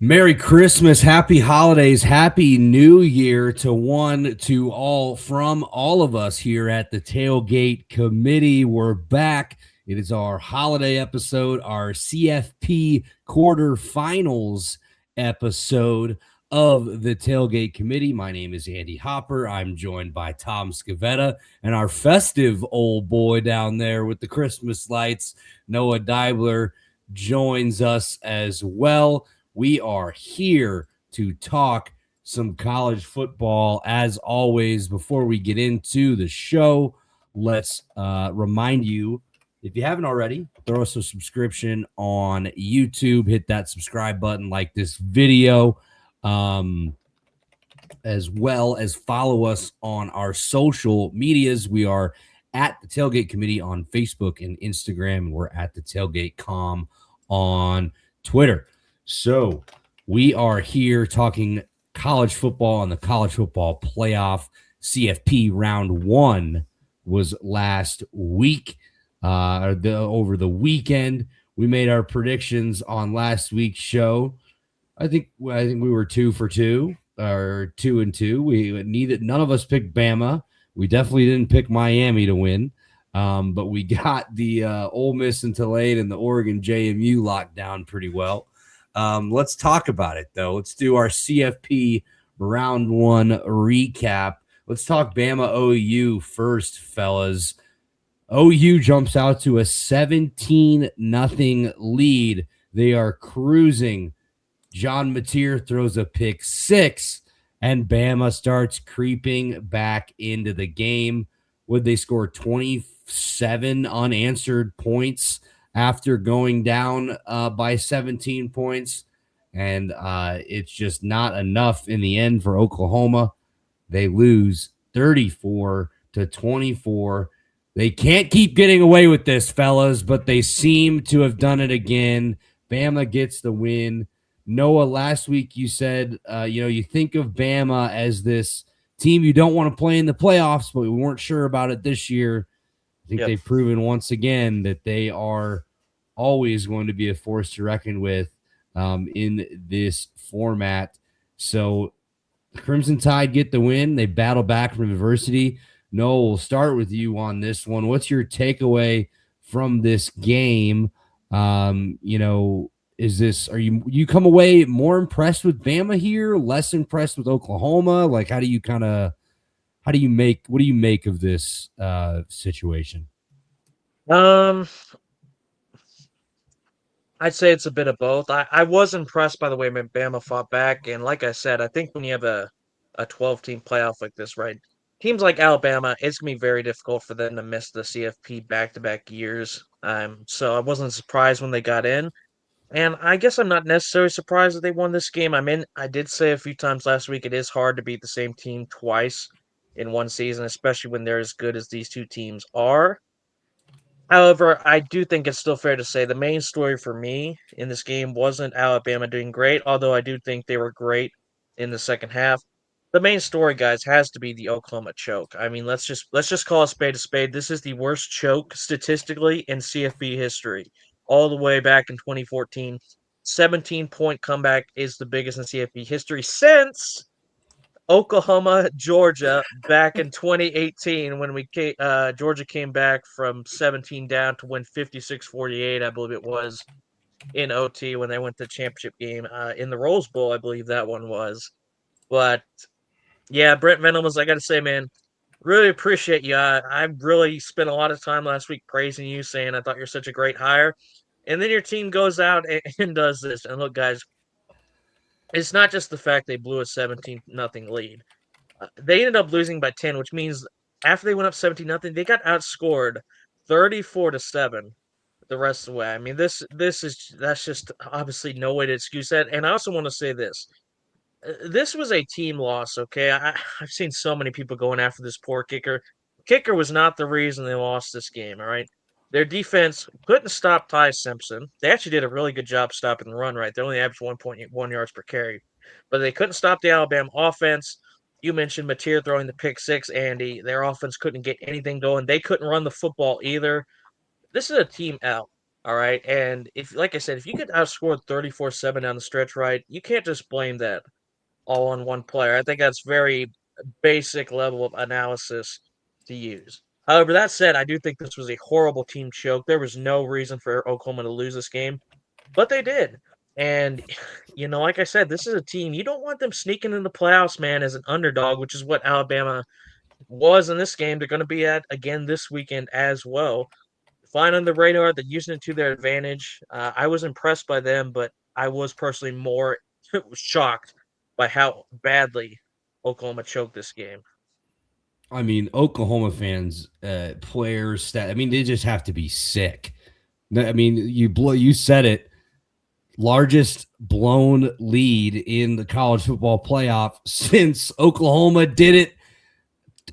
Merry Christmas, happy holidays, happy new year to all from all of us here at the Tailgate Committee. We're back. It is our holiday episode, our CFP Quarterfinals episode of the Tailgate Committee. My name is Andy Hopper. I'm joined by Tom Scavetta and our festive old boy down there with the Christmas lights, Noah Deibler, joins us as well. We are here to talk some college football. As always, before we get into the show, let's remind you, if you haven't already, throw us a subscription on YouTube. Hit that subscribe button, like this video, as well as follow us on our social medias. We are at the Tailgate Committee on Facebook and Instagram, and we're at the Tailgate Com on Twitter. So we are here talking college football and the college football playoff. CFP Round 1 was last week, over the weekend. We made our predictions on last week's show. I think we were 2 for 2 or 2 and 2. None of us picked Bama. We definitely didn't pick Miami to win. But we got the Ole Miss and Tulane and the Oregon JMU locked down pretty well. Let's talk about it, though. Let's do our CFP Round 1 recap. Let's talk Bama OU first, fellas. OU jumps out to a 17-0 lead. They are cruising. John Mateer throws a pick six, and Bama starts creeping back into the game. Would they score 27 unanswered points after going down by 17 points? And it's just not enough in the end for Oklahoma. They lose 34-24. They can't keep getting away with this, fellas, but they seem to have done it again. Bama gets the win. Noah, last week you said, you think of Bama as this team you don't want to play in the playoffs, but we weren't sure about it this year. I think they've proven once again that they are always going to be a force to reckon with in this format. So the Crimson Tide get the win. They battle back from adversity. Noah, we'll start with you on this one. What's your takeaway from this game? Are you come away more impressed with Bama here, less impressed with Oklahoma? Like, what do you make of this situation? I'd say it's a bit of both. I was impressed by the way Bama fought back, and like I said, I think when you have a 12-team playoff like this, right? Teams like Alabama, it's gonna be very difficult for them to miss the CFP back-to-back years. So I wasn't surprised when they got in. And I guess I'm not necessarily surprised that they won this game. I did say a few times last week it is hard to beat the same team twice in one season, especially when they're as good as these two teams are. However, I do think it's still fair to say the main story for me in this game wasn't Alabama doing great, although I do think they were great in the second half. The main story, guys, has to be the Oklahoma choke. I mean, let's just call a spade a spade. This is the worst choke statistically in CFB history, all the way back in 2014. 17-point comeback is the biggest in CFB history since Oklahoma, Georgia, back in 2018 when Georgia came back from 17 down to win 56-48, I believe it was, in OT when they went to the championship game in the Rose Bowl, I believe that one was. But yeah, Brent Venables, I got to say, man, really appreciate you. I really spent a lot of time last week praising you, saying I thought you're such a great hire. And then your team goes out and does this. And look, guys, it's not just the fact they blew a 17-0 lead. They ended up losing by 10, which means after they went up 17-0, they got outscored 34-7 the rest of the way. I mean, that's just obviously no way to excuse that. And I also want to say this. This was a team loss, okay? I've seen so many people going after this poor kicker. Kicker was not the reason they lost this game, all right? Their defense couldn't stop Ty Simpson. They actually did a really good job stopping the run, right? They only averaged 1.1 yards per carry. But they couldn't stop the Alabama offense. You mentioned Mateer throwing the pick six, Andy. Their offense couldn't get anything going. They couldn't run the football either. This is a team out. All right. And if, like I said, if you get outscored 34-7 down the stretch, right, you can't just blame that all on one player. I think that's very basic level of analysis to use. However, that said, I do think this was a horrible team choke. There was no reason for Oklahoma to lose this game, but they did. And, like I said, this is a team, you don't want them sneaking in the playoffs, man, as an underdog, which is what Alabama was in this game. They're going to be at again this weekend as well. Flying on the radar, they're using it to their advantage. I was impressed by them, but I was personally more shocked by how badly Oklahoma choked this game. I mean, Oklahoma fans, players, I mean, they just have to be sick. I mean, you said it. Largest blown lead in the college football playoff since Oklahoma did it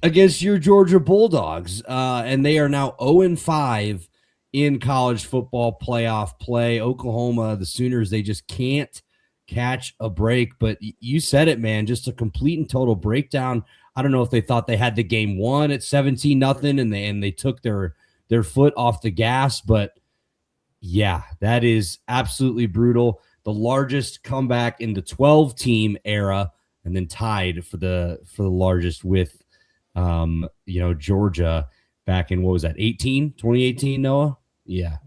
against your Georgia Bulldogs. And they are now 0-5 in college football playoff play. Oklahoma, the Sooners, they just can't catch a break. But you said it, man, just a complete and total breakdown. I don't know if they thought they had the game won at 17-0 and they took their foot off the gas, but yeah, that is absolutely brutal. The largest comeback in the 12-team era, and then tied for the largest with Georgia back in, what was that, 2018, Noah? Yeah.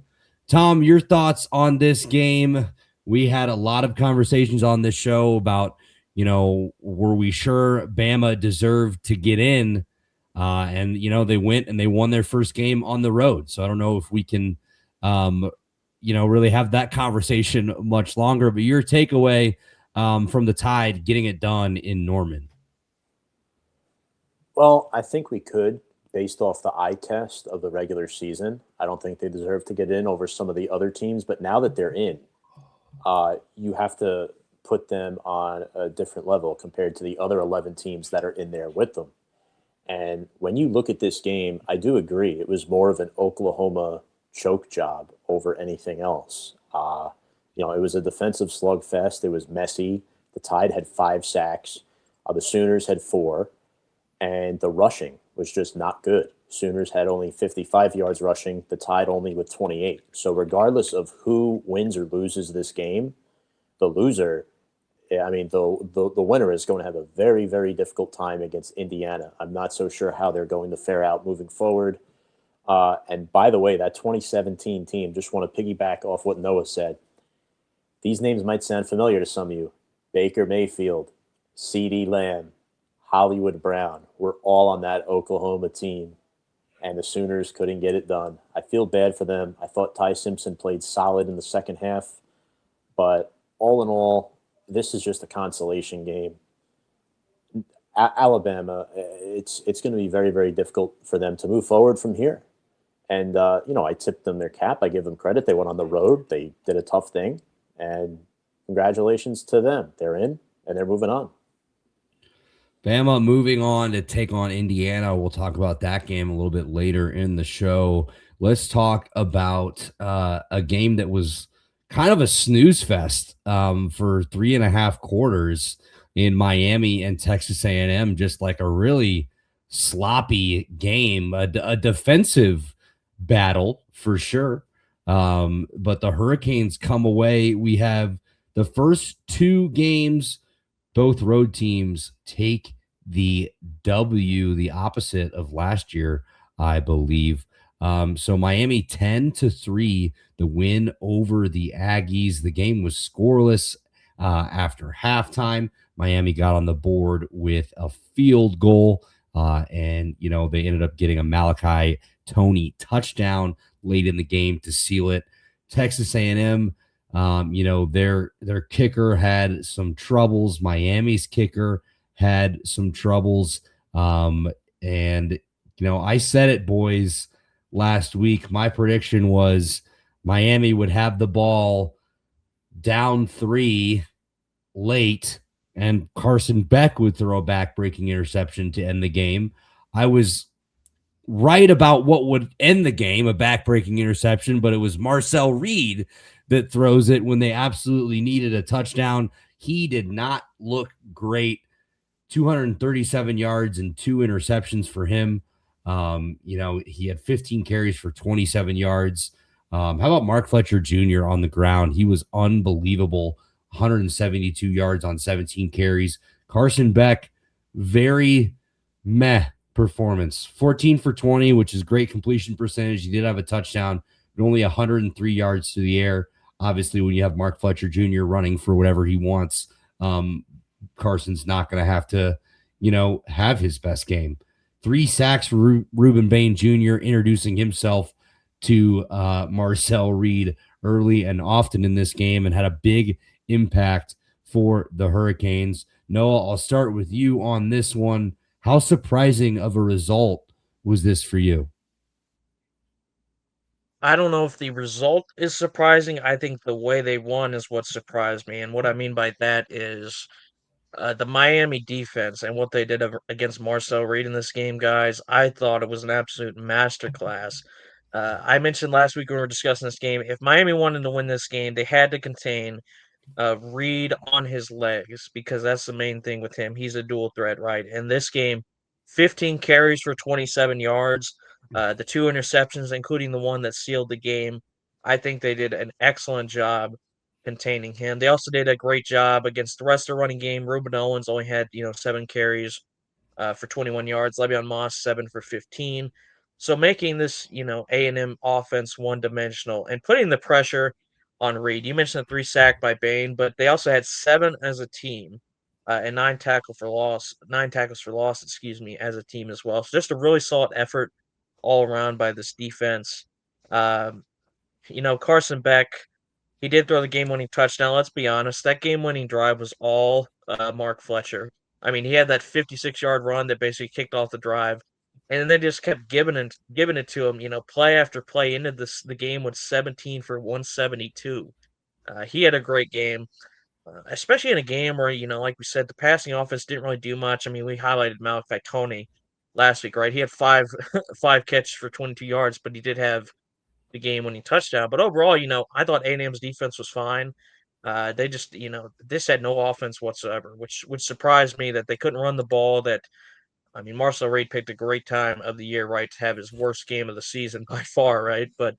Tom, your thoughts on this game? We had a lot of conversations on this show about, were we sure Bama deserved to get in? And they went and they won their first game on the road. So I don't know if we can, really have that conversation much longer. But your takeaway from the Tide getting it done in Norman? Well, I think we could, based off the eye test of the regular season. I don't think they deserve to get in over some of the other teams, but now that they're in, you have to put them on a different level compared to the other 11 teams that are in there with them. And when you look at this game, I do agree. It was more of an Oklahoma choke job over anything else. It was a defensive slugfest. It was messy. The Tide had 5 sacks. The Sooners had 4. And the rushing was just not good. Sooners had only 55 yards rushing, the Tide only with 28. So regardless of who wins or loses this game, the loser, the winner is going to have a very, very difficult time against Indiana. I'm not so sure how they're going to fare out moving forward. And by the way, that 2017 team, just want to piggyback off what Noah said. These names might sound familiar to some of you. Baker Mayfield, CeeDee Lamb, Hollywood Brown. We're all on that Oklahoma team, and the Sooners couldn't get it done. I feel bad for them. I thought Ty Simpson played solid in the second half, but all in all, this is just a consolation game. Alabama, it's going to be very, very difficult for them to move forward from here. And, I tipped them their cap. I give them credit. They went on the road. They did a tough thing. And congratulations to them. They're in, and they're moving on. Bama moving on to take on Indiana. We'll talk about that game a little bit later in the show. Let's talk about a game that was kind of a snooze fest for 3.5 quarters in Miami and Texas A&M. Just like a really sloppy game, a defensive battle for sure. But the Hurricanes come away. We have the first 2 games. Both road teams take the W, the opposite of last year, I believe. So Miami 10-3, the win over the Aggies. The game was scoreless after halftime. Miami got on the board with a field goal, and they ended up getting a Malachi Tony touchdown late in the game to seal it. Texas A&M. Their kicker had some troubles. Miami's kicker had some troubles. I said it, boys, last week. My prediction was Miami would have the ball down 3 late, and Carson Beck would throw a back-breaking interception to end the game. I was right about what would end the game, a back-breaking interception, but it was Marcel Reed that throws it when they absolutely needed a touchdown. He did not look great. 237 yards and 2 interceptions for him. He had 15 carries for 27 yards. How about Mark Fletcher Jr. on the ground? He was unbelievable. 172 yards on 17 carries. Carson Beck, very meh performance. 14 for 20, which is great completion percentage. He did have a touchdown, but only 103 yards to the air. Obviously, when you have Mark Fletcher Jr. running for whatever he wants, Carson's not going to have to, have his best game. 3 sacks for Reuben Bain Jr., introducing himself to Marcel Reed early and often in this game, and had a big impact for the Hurricanes. Noah, I'll start with you on this one. How surprising of a result was this for you? I don't know if the result is surprising. I think the way they won is what surprised me. And what I mean by that is the Miami defense and what they did against Marcel Reed in this game, guys. I thought it was an absolute masterclass. I mentioned last week when we were discussing this game, if Miami wanted to win this game, they had to contain Reed on his legs because that's the main thing with him. He's a dual threat, right? In this game, 15 carries for 27 yards, the 2 interceptions, including the one that sealed the game. I think they did an excellent job containing him. They also did a great job against the rest of the running game. Ruben Owens only had 7 carries for 21 yards. Le'Veon Moss 7 for 15. So making this A&M offense one dimensional and putting the pressure on Reed. You mentioned the 3 sack by Bain, but they also had 7 as a team. And 9 tackles for loss, as a team as well. So just a really solid effort all around by this defense. Um, Carson Beck, he did throw the game-winning touchdown. Let's be honest, that game-winning drive was all Mark Fletcher. I mean, he had that 56-yard run that basically kicked off the drive, and then they just kept giving it to him. Play after play into the game with 17 for 172. He had a great game, especially in a game where like we said, the passing offense didn't really do much. I mean, we highlighted Malachi Tony last week, right? He had five five catches for 22 yards, but he did have the game-winning touchdown. But overall, I thought A&M's defense was fine. They just, this had no offense whatsoever, which surprised me that they couldn't run the ball. I mean, Marcel Reed picked a great time of the year, right, to have his worst game of the season by far, right? But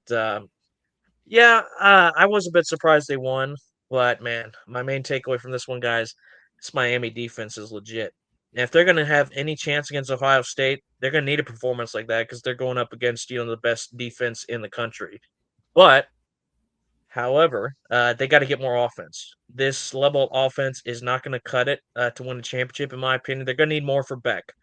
yeah, I was a bit surprised they won. But man, my main takeaway from this one, guys, this Miami defense is legit. And if they're going to have any chance against Ohio State, they're going to need a performance like that because they're going up against the best defense in the country. But however, they got to get more offense. This level of offense is not going to cut it to win the championship, in my opinion. They're going to need more for Beck.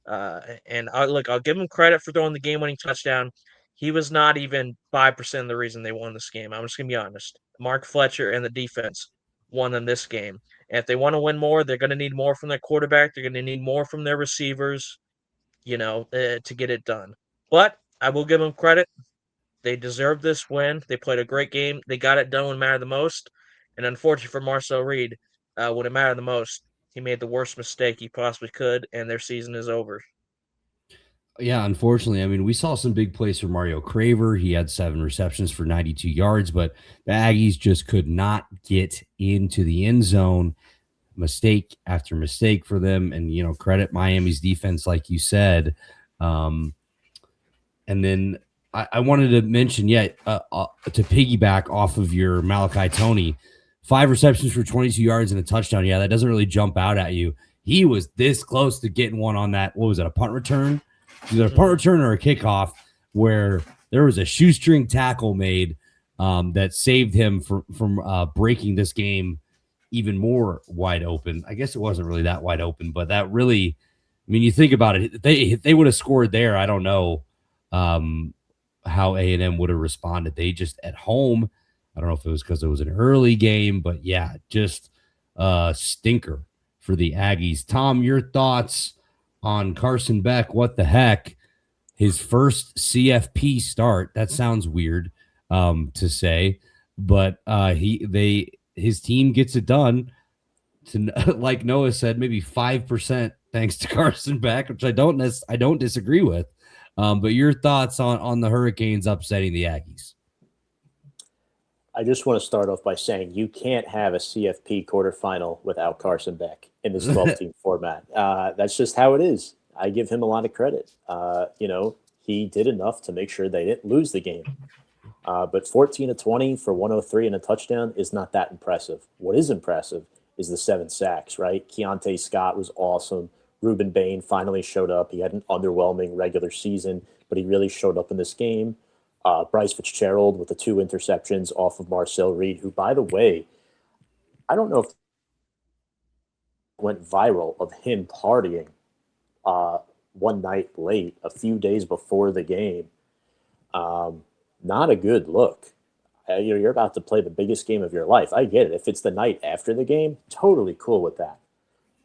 And I'll give him credit for throwing the game-winning touchdown. He was not even 5% of the reason they won this game. I'm just going to be honest. Mark Fletcher and the defense won them this game. And if they want to win more, they're going to need more from their quarterback. They're going to need more from their receivers, to get it done. But I will give them credit. They deserved this win. They played a great game. They got it done when it mattered the most. And unfortunately for Marcel Reed, when it mattered the most, he made the worst mistake he possibly could, and their season is over. Yeah, unfortunately, I mean, we saw some big plays from Mario Craver. He had 7 receptions for 92 yards, but the Aggies just could not get into the end zone. Mistake after mistake for them, and credit Miami's defense, like you said. And then I wanted to mention, to piggyback off of your Malachi Tony, 5 receptions for 22 yards and a touchdown. Yeah, that doesn't really jump out at you. He was this close to getting one on that. What was it, a punt return? Either a punt return or a kickoff, where there was a shoestring tackle made that saved him from breaking this game even more wide open. I guess it wasn't really that wide open, but that really, I mean, you think about it, if they would have scored there, I don't know how A&M would have responded. They just at home, I don't know if it was because it was an early game, but yeah, just a stinker for the Aggies. Tom, your thoughts on Carson Beck? What the heck? His first CFP start. That sounds weird to say, but his team gets it done. To, like Noah said, maybe 5% thanks to Carson Beck, which I don't disagree with. But your thoughts on the Hurricanes upsetting the Aggies? I just want to start off by saying you can't have a CFP quarterfinal without Carson Beck in this 12-team format. That's just how it is. I give him a lot of credit. He did enough to make sure they didn't lose the game. But 14 to 20 for 103 and a touchdown is not that impressive. What is impressive is the 7 sacks, right? Keontae Scott was awesome. Ruben Bain finally showed up. He had an underwhelming regular season, but he really showed up in this game. Bryce Fitzgerald with the 2 interceptions off of Marcel Reed, who, by the way, I don't know if it went viral of him partying one night late, a few days before the game. Not a good look. You're about to play the biggest game of your life. I get it. If it's the night after the game, totally cool with that.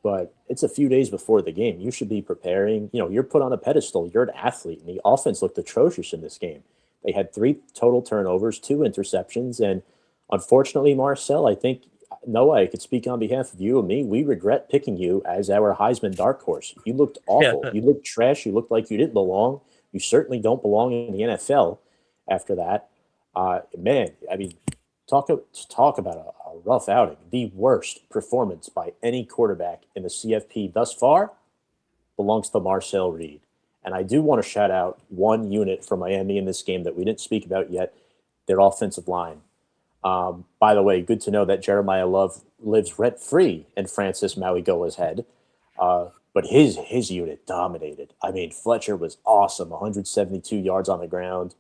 But it's a few days before the game. You should be preparing. You're put on a pedestal. You're an athlete. And the offense looked atrocious in this game. They had 3 total turnovers, 2 interceptions. And unfortunately, Marcel, I think, Noah, I could speak on behalf of you and me. We regret picking you as our Heisman dark horse. You looked awful. Yeah. You looked trash. You looked like you didn't belong. You certainly don't belong in the NFL after that. Man, I mean, talk about a rough outing. The worst performance by any quarterback in the CFP thus far belongs to Marcel Reed. And I do want to shout out one unit from Miami in this game that we didn't speak about yet, their offensive line. By the way, good to know that Jeremiah Love lives rent-free in Francis Mauigoa's head. But his unit dominated. I mean, Fletcher was awesome, 172 yards on the ground.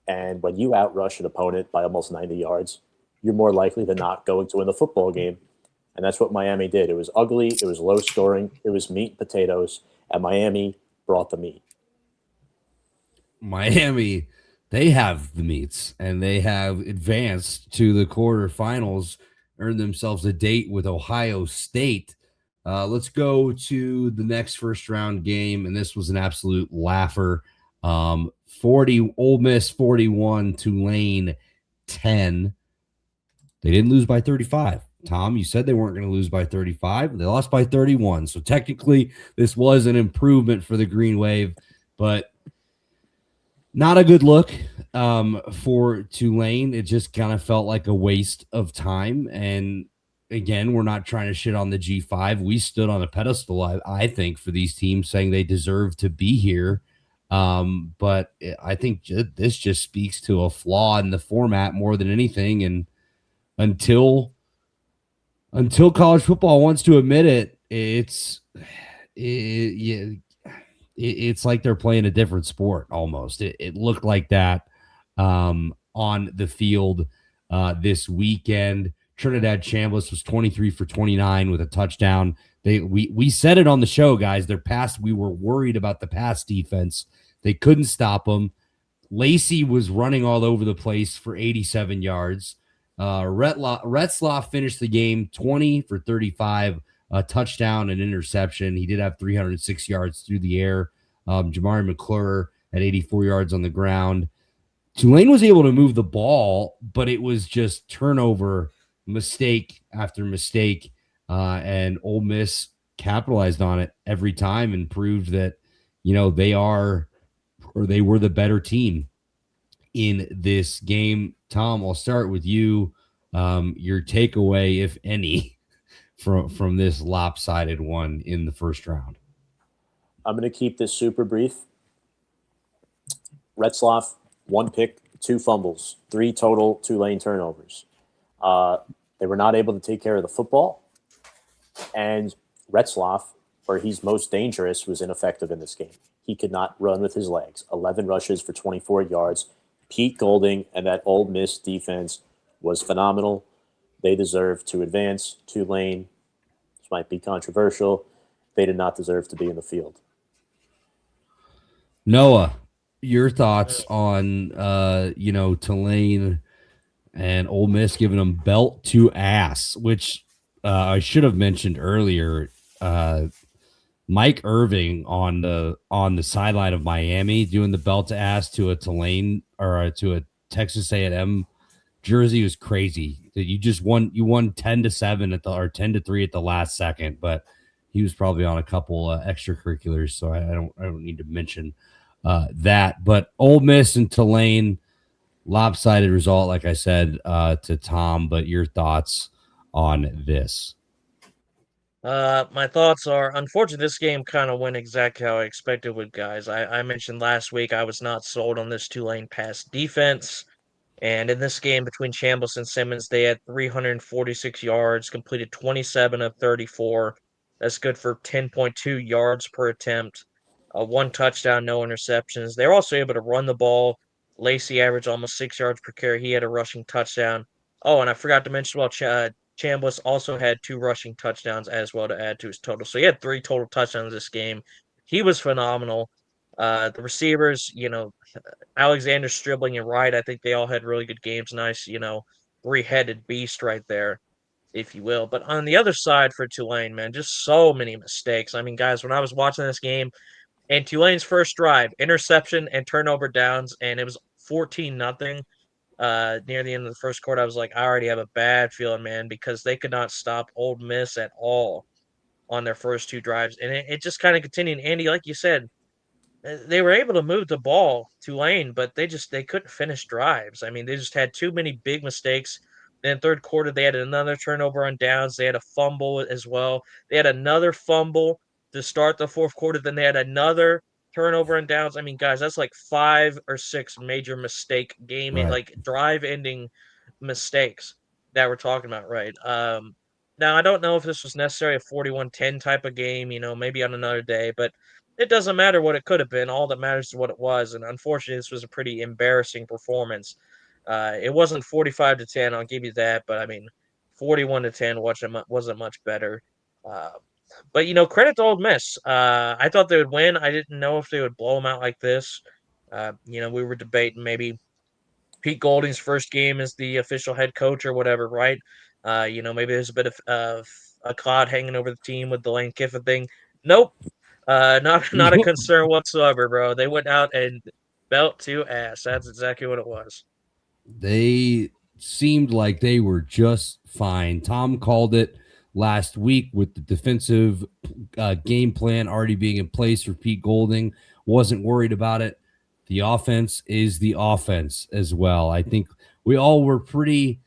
And when you outrush an opponent by almost 90 yards, you're more likely than not going to win the football game. And that's what Miami did. It was ugly. It was low scoring. It was meat and potatoes. And Miami brought the meat. Miami, they have the meats, and they have advanced to the quarterfinals, earned themselves a date with Ohio State. Let's go to the next first round game, and this was an absolute laugher. 40 Ole Miss 41, Tulane 10. They didn't lose by 35. Tom, you said they weren't going to lose by 35. They lost by 31. So technically, this was an improvement for the Green Wave, but not a good look for Tulane. It just kind of felt like a waste of time. And again, we're not trying to shit on the G5. We stood on a pedestal, I think, for these teams, saying they deserve to be here. But I think this just speaks to a flaw in the format more than anything. And until college football wants to admit it, it's like they're playing a different sport almost. It looked like that on the field this weekend. Trinidad Chambliss was 23 for 29 with a touchdown. We said it on the show, guys. We were worried about the pass defense. They couldn't stop them. Lacey was running all over the place for 87 yards. Retzlaff finished the game 20 for 35, a touchdown and interception. He did have 306 yards through the air. Jamari McClure at 84 yards on the ground. Tulane was able to move the ball, but it was just turnover, mistake after mistake, and Ole Miss capitalized on it every time and proved that, they were the better team in this game. Tom, I'll start with you. Your takeaway, if any, from this lopsided one in the first round. I'm going to keep this super brief. Retzlaff, 1 pick, 2 fumbles, 3 total Tulane turnovers. They were not able to take care of the football. And Retzlaff, where he's most dangerous, was ineffective in this game. He could not run with his legs. 11 rushes for 24 yards. Pete Golding and that Ole Miss defense was phenomenal. They deserve to advance. Tulane, this might be controversial, they did not deserve to be in the field. Noah, your thoughts on Tulane and Ole Miss giving them belt to ass, which I should have mentioned earlier. Mike Irving on the sideline of Miami doing the belt to ass to a Tulane or to a Texas A&M jersey was crazy. You won 10-7 or 10-3 at the last second, but he was probably on a couple extracurriculars, so I don't need to mention that. But Ole Miss and Tulane, lopsided result, like I said to Tom. But your thoughts on this? My thoughts are, unfortunately, this game kind of went exactly how I expected would, guys. I mentioned last week I was not sold on this Tulane pass defense. And in this game between Chambliss and Simmons, they had 346 yards, completed 27 of 34. That's good for 10.2 yards per attempt, one touchdown, no interceptions. They were also able to run the ball. Lacey averaged almost 6 yards per carry. He had a rushing touchdown. Oh, and I forgot to mention, well, Chambliss also had 2 rushing touchdowns as well to add to his total. So he had 3 total touchdowns this game. He was phenomenal. The receivers, Alexander, Stribling, and Wright, I think they all had really good games. Nice, three-headed beast right there, if you will. But on the other side for Tulane, man, just so many mistakes. I mean, guys, when I was watching this game, and Tulane's first drive, interception and turnover downs, and it was 14-0. Near the end of the first quarter, I was like, I already have a bad feeling, man, because they could not stop Ole Miss at all on their first 2 drives. And it just kind of continued. Andy, like you said, they were able to move the ball Tulane, but they couldn't finish drives. I mean, they just had too many big mistakes. Then third quarter, they had another turnover on downs. They had a fumble as well. They had another fumble to start the fourth quarter. Then they had another turnover on downs. I mean, guys, that's like 5 or 6 major mistake Right. like drive-ending mistakes that we're talking about, right? Now I don't know if this was necessarily a 41-10 type of game, maybe on another day, but it doesn't matter what it could have been. All that matters is what it was. And unfortunately, this was a pretty embarrassing performance. It wasn't 45-10, I'll give you that. But I mean, 41-10 wasn't much better. But credit to Ole Miss. I thought they would win. I didn't know if they would blow them out like this. We were debating maybe Pete Golding's first game as the official head coach or whatever, right? Maybe there's a bit of a cloud hanging over the team with the Lane Kiffin thing. Nope. Not a concern whatsoever, bro. They went out and belt to ass. That's exactly what it was. They seemed like they were just fine. Tom called it last week with the defensive game plan already being in place for Pete Golding. Wasn't worried about it. The offense is the offense as well. I think we all were pretty,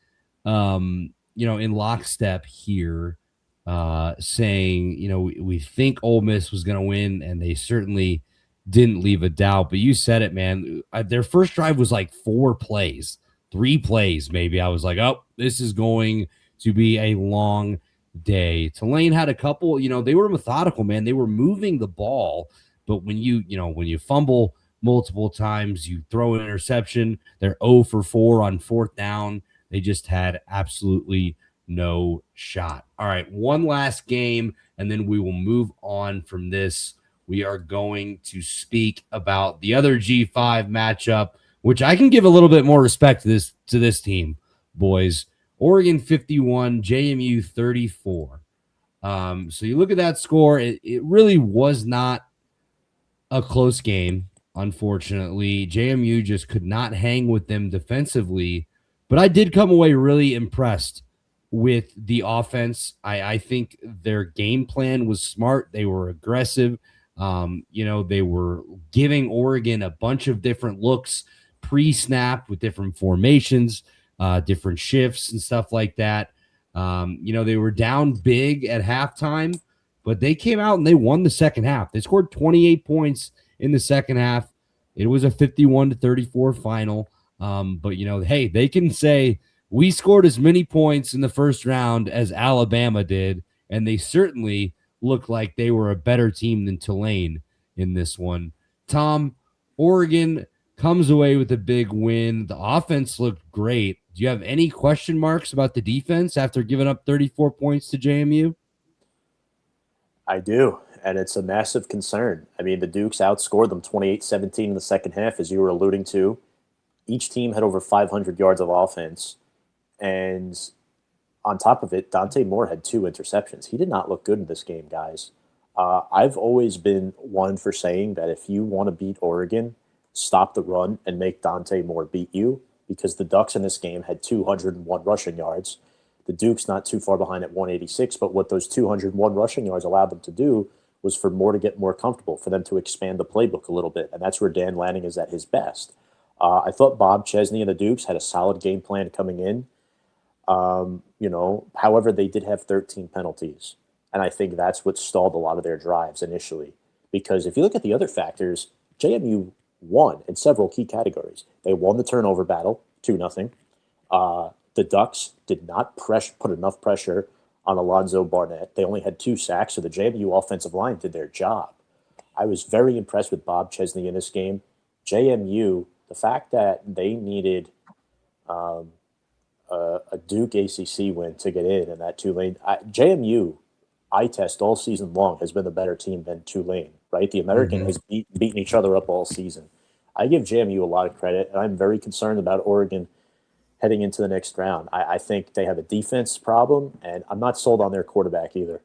in lockstep here, saying, we think Ole Miss was going to win, and they certainly didn't leave a doubt. But you said it, man. Their first drive was like 4 plays. 3 plays, maybe. I was like, oh, this is going to be a long day. Tulane had a couple, they were methodical, man. They were moving the ball, but when you fumble multiple times, you throw an interception, they're 0 for 4 on 4th down. They just had absolutely no shot. All right, one last game, and then we will move on from this. We are going to speak about the other G5 matchup, which I can give a little bit more respect to this team, boys. Oregon 51, JMU 34. So you look at that score, it really was not a close game, unfortunately. JMU just could not hang with them defensively, but I did come away really impressed with the offense. I think their game plan was smart. They were aggressive. They were giving Oregon a bunch of different looks pre-snap with different formations, different shifts and stuff like that. They were down big at halftime, but they came out and they won the second half. They scored 28 points in the second half. It was a 51-34 final. But hey, they can say we scored as many points in the first round as Alabama did, and they certainly looked like they were a better team than Tulane in this one. Tom, Oregon comes away with a big win. The offense looked great. Do you have any question marks about the defense after giving up 34 points to JMU? I do, and it's a massive concern. I mean, the Dukes outscored them 28-17 in the second half, as you were alluding to. Each team had over 500 yards of offense, and on top of it, Dante Moore had 2 interceptions. He did not look good in this game, guys. I've always been one for saying that if you want to beat Oregon, stop the run and make Dante Moore beat you, because the Ducks in this game had 201 rushing yards. The Duke's not too far behind at 186, but what those 201 rushing yards allowed them to do was for Moore to get more comfortable, for them to expand the playbook a little bit, and that's where Dan Lanning is at his best. I thought Bob Chesney and the Dukes had a solid game plan coming in. However, they did have 13 penalties, and I think that's what stalled a lot of their drives initially. Because if you look at the other factors, JMU won in several key categories. They won the turnover battle. 2-0. The Ducks did not put enough pressure on Alonzo Barnett. They only had 2 sacks, so the JMU offensive line did their job. I was very impressed with Bob Chesney in this game. JMU, the fact that they needed a Duke ACC win to get in, and that Tulane, JMU, eye test all season long, has been the better team than Tulane, right? The American has beaten each other up all season. I give JMU a lot of credit, and I'm very concerned about Oregon heading into the next round. I think they have a defense problem, and I'm not sold on their quarterback either.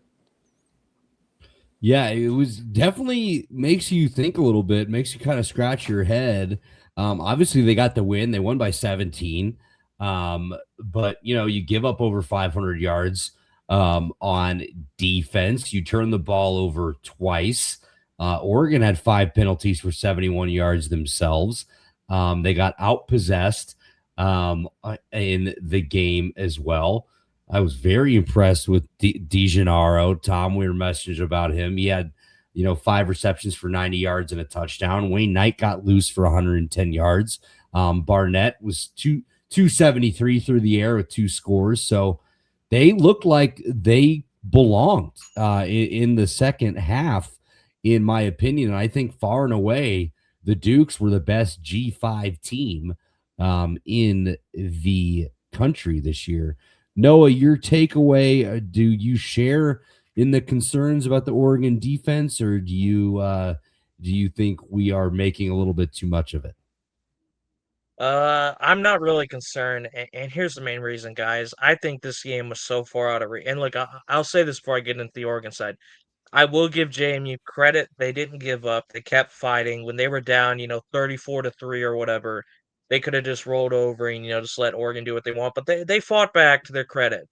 Yeah, it was definitely makes you think a little bit, makes you kind of scratch your head. Obviously, they got the win. They won by 17. But, you give up over 500 yards on defense. You turn the ball over twice. Oregon had 5 penalties for 71 yards themselves. They got outpossessed in the game as well. I was very impressed with DeGennaro. Tom, we were messaging about him. He had, 5 receptions for 90 yards and a touchdown. Wayne Knight got loose for 110 yards. Barnett was 273 through the air with 2 scores. So they looked like they belonged in the second half, in my opinion. And I think far and away, the Dukes were the best G5 team in the country this year. Noah, your takeaway, do you share in the concerns about the Oregon defense, or do you think we are making a little bit too much of it? I'm not really concerned, and here's the main reason, guys. I think this game was so far out of reach. And look, I'll say this before I get into the Oregon side. I will give JMU credit. They didn't give up. They kept fighting. When they were down, 34-3 or whatever, they could have just rolled over and, just let Oregon do what they want. But they fought back, to their credit.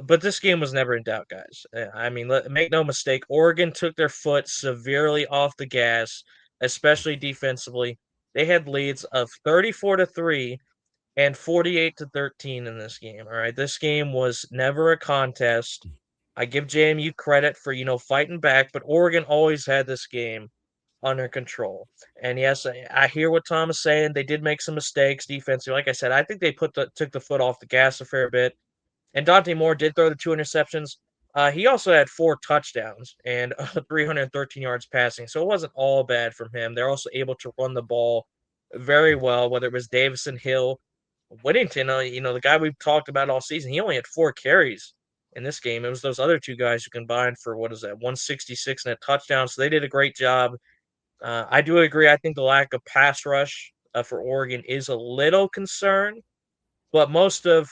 But this game was never in doubt, guys. I mean, make no mistake, Oregon took their foot severely off the gas, especially defensively. They had leads of 34-3 and 48-13 in this game. All right. This game was never a contest. I give JMU credit for, fighting back, but Oregon always had this game under control. And yes, I hear what Tom is saying. They did make some mistakes defensively. Like I said, I think they took the foot off the gas a fair bit. And Dante Moore did throw the 2 interceptions. He also had 4 touchdowns and 313 yards passing, so it wasn't all bad from him. They're also able to run the ball very well, whether it was Davison Hill, Whittington, the guy we've talked about all season. He only had 4 carries in this game. It was those other 2 guys who combined for, 166 and a touchdown, so they did a great job. I do agree. I think the lack of pass rush for Oregon is a little concern, but most of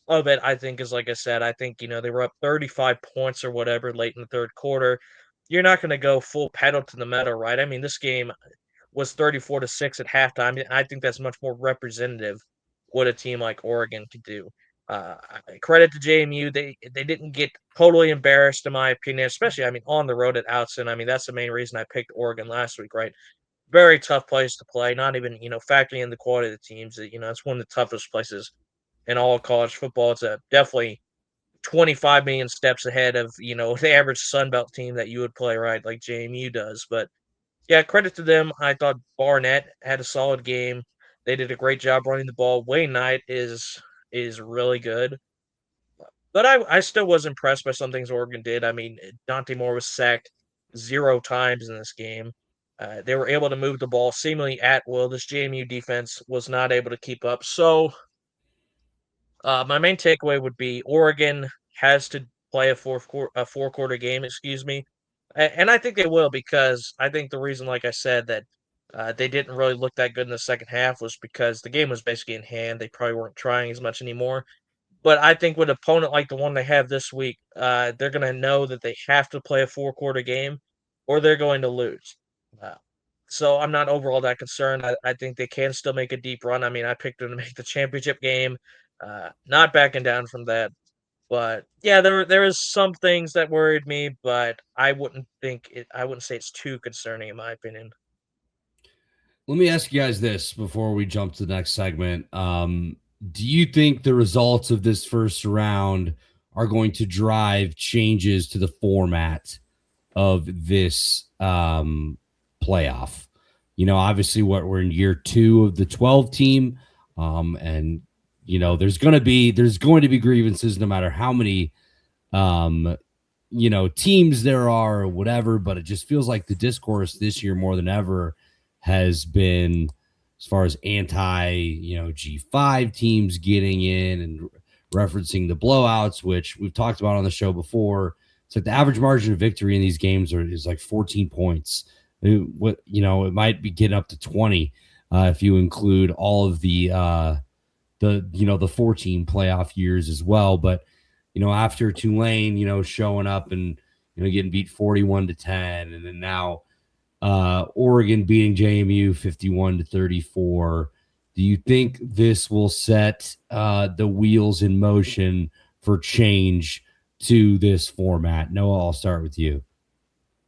it, I think, is like I said. I think they were up 35 points or whatever late in the third quarter. You're not going to go full pedal to the metal, right? I mean, this game was 34-6 at halftime. I think that's much more representative what a team like Oregon could do. Credit to JMU. They didn't get totally embarrassed, in my opinion, especially, on the road at Outson. That's the main reason I picked Oregon last week, right? Very tough place to play, not even, factoring in the quality of the teams. It's one of the toughest places in all college football. It's definitely 25 million steps ahead of, the average Sun Belt team that you would play, right, like JMU does. But yeah, credit to them. I thought Barnett had a solid game. They did a great job running the ball. Wayne Knight is really good. But I still was impressed by some things Oregon did. Dante Moore was sacked 0 times in this game. They were able to move the ball seemingly at will. This JMU defense was not able to keep up. So my main takeaway would be Oregon has to play a 4-quarter game, excuse me. And I think they will, because I think the reason, like I said, that they didn't really look that good in the second half was because the game was basically in hand. They probably weren't trying as much anymore. But I think with an opponent like the one they have this week, they're going to know that they have to play a 4-quarter game or they're going to lose. Uh, so I'm not overall that concerned. I think they can still make a deep run. I picked them to make the championship game. Not backing down from that. But yeah, there is some things that worried me, but I wouldn't say it's too concerning in my opinion. Let me ask you guys this before we jump to the next segment. Do you think the results of this first round are going to drive changes to the format of this playoff? Obviously we're in year 2 of the 12 team. And there's going to be grievances no matter how many um, teams there are or whatever, but it just feels like the discourse this year more than ever has been as far as G5 teams getting in and referencing the blowouts, which we've talked about on the show before. It's like the average margin of victory in these games is like 14 points. It might be getting up to 20 if you include all of the 14 playoff years as well. But after Tulane, showing up and getting beat 41-10, and then now Oregon beating JMU 51-34. Do you think this will set the wheels in motion for change to this format? Noah, I'll start with you.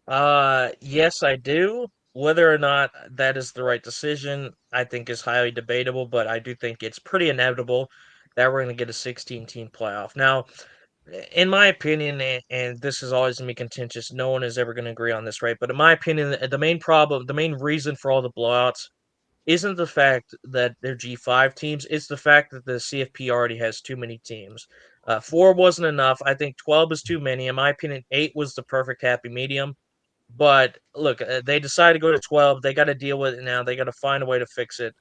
Yes, I do. Whether or not that is the right decision, I think is highly debatable, but I do think it's pretty inevitable that we're going to get a 16-team playoff. Now, in my opinion, and this is always going to be contentious, no one is ever going to agree on this, right? But in my opinion, the main problem, the main reason for all the blowouts isn't the fact that they're G5 teams, it's the fact that the CFP already has too many teams. Four wasn't enough. I think 12 is too many. In my opinion, eight was the perfect happy medium. But look, they decided to go to 12. They got to deal with it now. They got to find a way to fix it.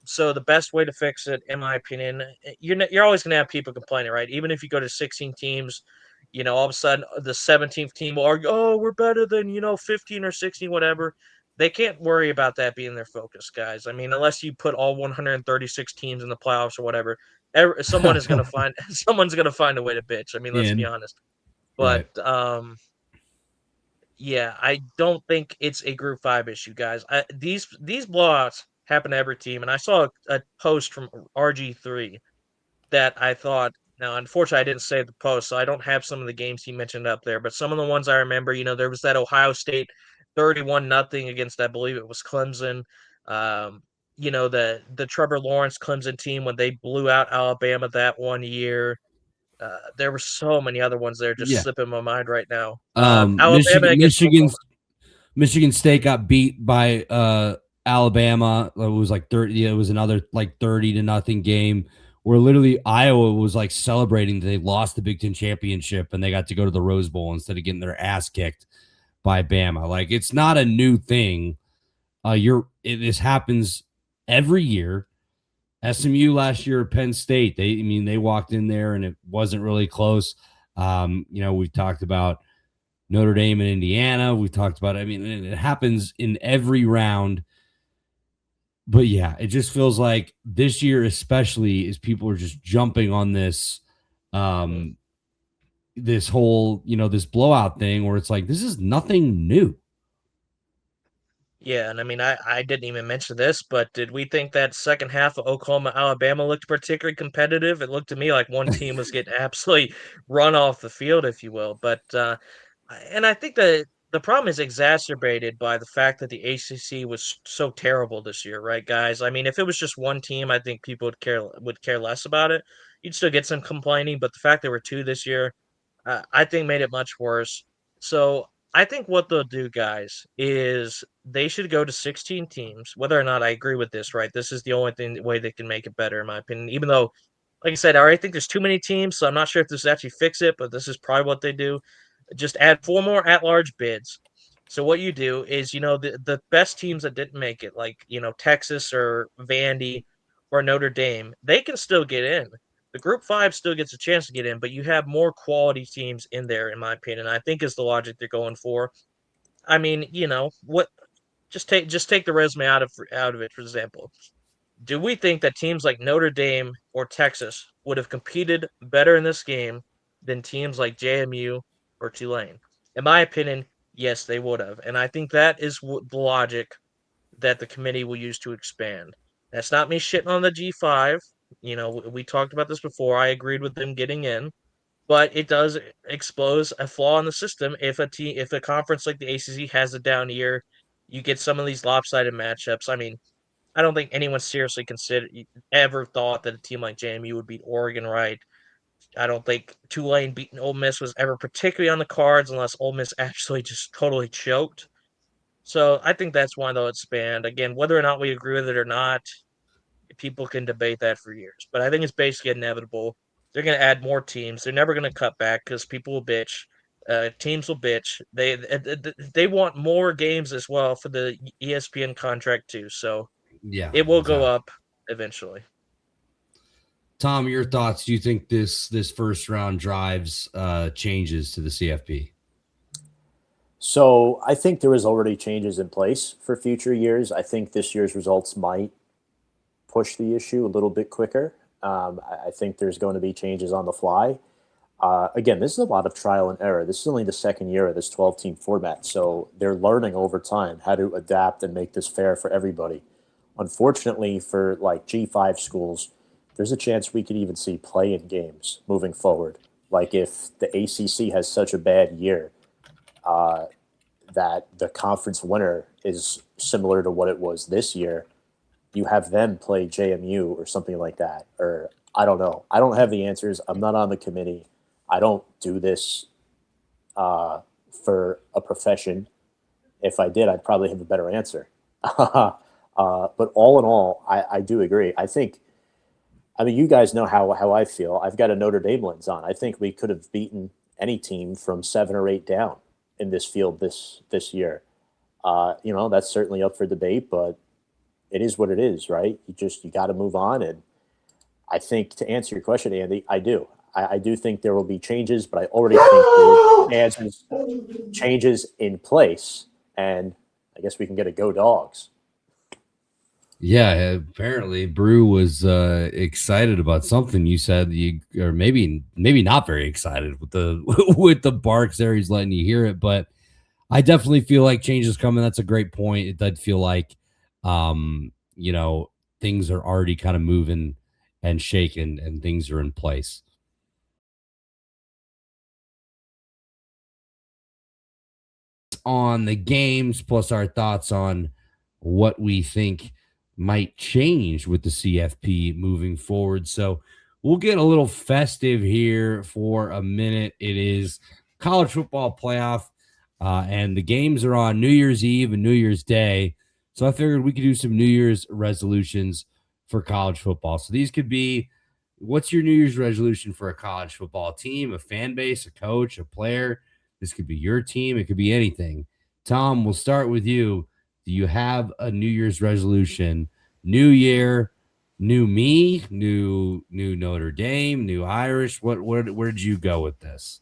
So the best way to fix it, in my opinion, you're always going to have people complaining, right? Even if you go to 16 teams, all of a sudden the 17th team will argue, "Oh, we're better than 15 or 16, whatever." They can't worry about that being their focus, guys. I mean, unless you put all 136 teams in the playoffs or whatever, someone is going to find someone's going to find a way to bitch. I mean, let's be honest. But Right. yeah, I don't think it's a Group 5 issue, guys. These blowouts happen to every team, and I saw a post from RG3 that I thought. Now, unfortunately, I didn't save the post, so I don't have some of the games he mentioned up there. But some of the ones I remember, there was that Ohio State 31-0 against, I believe it was Clemson. Um, the Trevor Lawrence Clemson team when they blew out Alabama that one year. There were so many other ones there just Yeah. slipping my mind right now. Alabama Michigan, against Michigan, Oklahoma. Michigan State got beat by Alabama. It was like 30. Yeah, it was another like 30-0 game where literally Iowa was like celebrating that they lost the Big Ten championship and they got to go to the Rose Bowl instead of getting their ass kicked by Bama. Like it's not a new thing. This happens every year. SMU last year at Penn State, they walked in there and it wasn't really close. We've talked about Notre Dame and Indiana. We've talked about, it happens in every round. But yeah, it just feels like this year, especially, is people are just jumping on this, this whole, this blowout thing where it's like, this is nothing new. Yeah, and I mean, I didn't even mention this, but did we think that second half of Oklahoma Alabama looked particularly competitive? It looked to me like one team was getting absolutely run off the field, if you will. But and I think that the problem is exacerbated by the fact that the ACC was so terrible this year, right, guys? I mean, if it was just one team, I think people would care less about it. You'd still get some complaining, but the fact there were two this year, I think made it much worse. So I think what they'll do, guys, is they should go to 16 teams. Whether or not I agree with this, right? This is the only way they can make it better, in my opinion. Even though, like I said, I already think there's too many teams, so I'm not sure if this actually fix it, but this is probably what they do. Just add four more at-large bids. So what you do is, the best teams that didn't make it, like Texas or Vandy or Notre Dame, they can still get in. The Group 5 still gets a chance to get in, but you have more quality teams in there, in my opinion. I think is the logic they're going for. I mean, what? Just take the resume out of it. For example, do we think that teams like Notre Dame or Texas would have competed better in this game than teams like JMU or Tulane? In my opinion, yes, they would have, and I think that is the logic that the committee will use to expand. That's not me shitting on the G5. We talked about this before. I agreed with them getting in, but it does expose a flaw in the system if a conference like the ACC has a down year. You get some of these lopsided matchups. I mean, I don't think anyone seriously ever thought that a team like JMU would beat Oregon, right? I don't think Tulane beating Ole Miss was ever particularly on the cards unless Ole Miss actually just totally choked. So I think that's why they'll expand. Again, whether or not we agree with it or not, people can debate that for years. But I think it's basically inevitable. They're going to add more teams. They're never going to cut back because people will bitch. Teams will bitch. They want more games as well for the ESPN contract too. So Yeah, it will go exactly. up eventually. Tom, your thoughts? Do you think this first round drives changes to the CFP? So I think there was already changes in place for future years. I think this year's results might push the issue a little bit quicker. I think there's going to be changes on the fly. Again, this is a lot of trial and error. This is only the second year of this 12-team format, so they're learning over time how to adapt and make this fair for everybody. Unfortunately, for like G5 schools, there's a chance we could even see play-in games moving forward. Like if the ACC has such a bad year that the conference winner is similar to what it was this year, you have them play JMU or something like that. Or I don't know. I don't have the answers. I'm not on the committee. I don't do this for a profession. If I did, I'd probably have a better answer. But all in all, I do agree. I mean, you guys know how I feel. I've got a Notre Dame lens on. I think we could have beaten any team from 7 or 8 down in this field this year. That's certainly up for debate, but it is what it is, right? You got to move on. And I think to answer your question, Andy, I do. I do think there will be changes, but I already think there will be changes in place. And I guess we can get a go Dogs. Yeah, apparently Brew was excited about something you said. Or maybe not very excited with the with the barks there. He's letting you hear it, but I definitely feel like change is coming. That's a great point. It does feel like, um, you know, things are already kind of moving and shaking, and things are in place. On the games, plus our thoughts on what we think might change with the CFP moving forward. So we'll get a little festive here for a minute. It is college football playoff, and the games are on New Year's Eve and New Year's Day. So I figured we could do some New Year's resolutions for college football. So these could be, what's your New Year's resolution for a college football team, a fan base, a coach, a player? This could be your team. It could be anything. Tom, we'll start with you. Do you have a New Year's resolution? New year, new me, new Notre Dame, new Irish. Where did you go with this?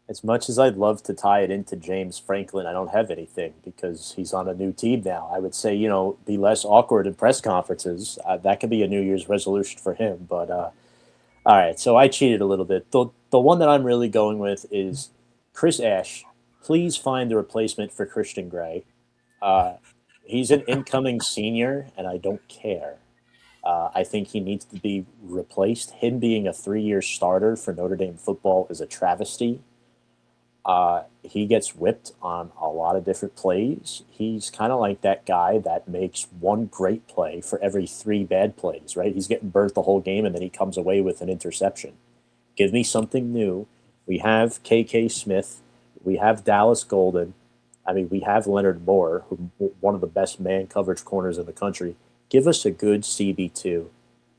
As much as I'd love to tie it into James Franklin, I don't have anything because he's on a new team now. I would say, be less awkward in press conferences. That could be a New Year's resolution for him. But all right, so I cheated a little bit. The one that I'm really going with is Chris Ash. Please find a replacement for Christian Gray. He's an incoming senior, and I don't care. I think he needs to be replaced. Him being a 3-year starter for Notre Dame football is a travesty. He gets whipped on a lot of different plays. He's kind of like that guy that makes one great play for every 3 bad plays, right? He's getting burnt the whole game, and then he comes away with an interception. Give me something new. We have K.K. Smith. We have Dallas Golden. I mean, we have Leonard Moore, one of the best man coverage corners in the country. Give us a good CB2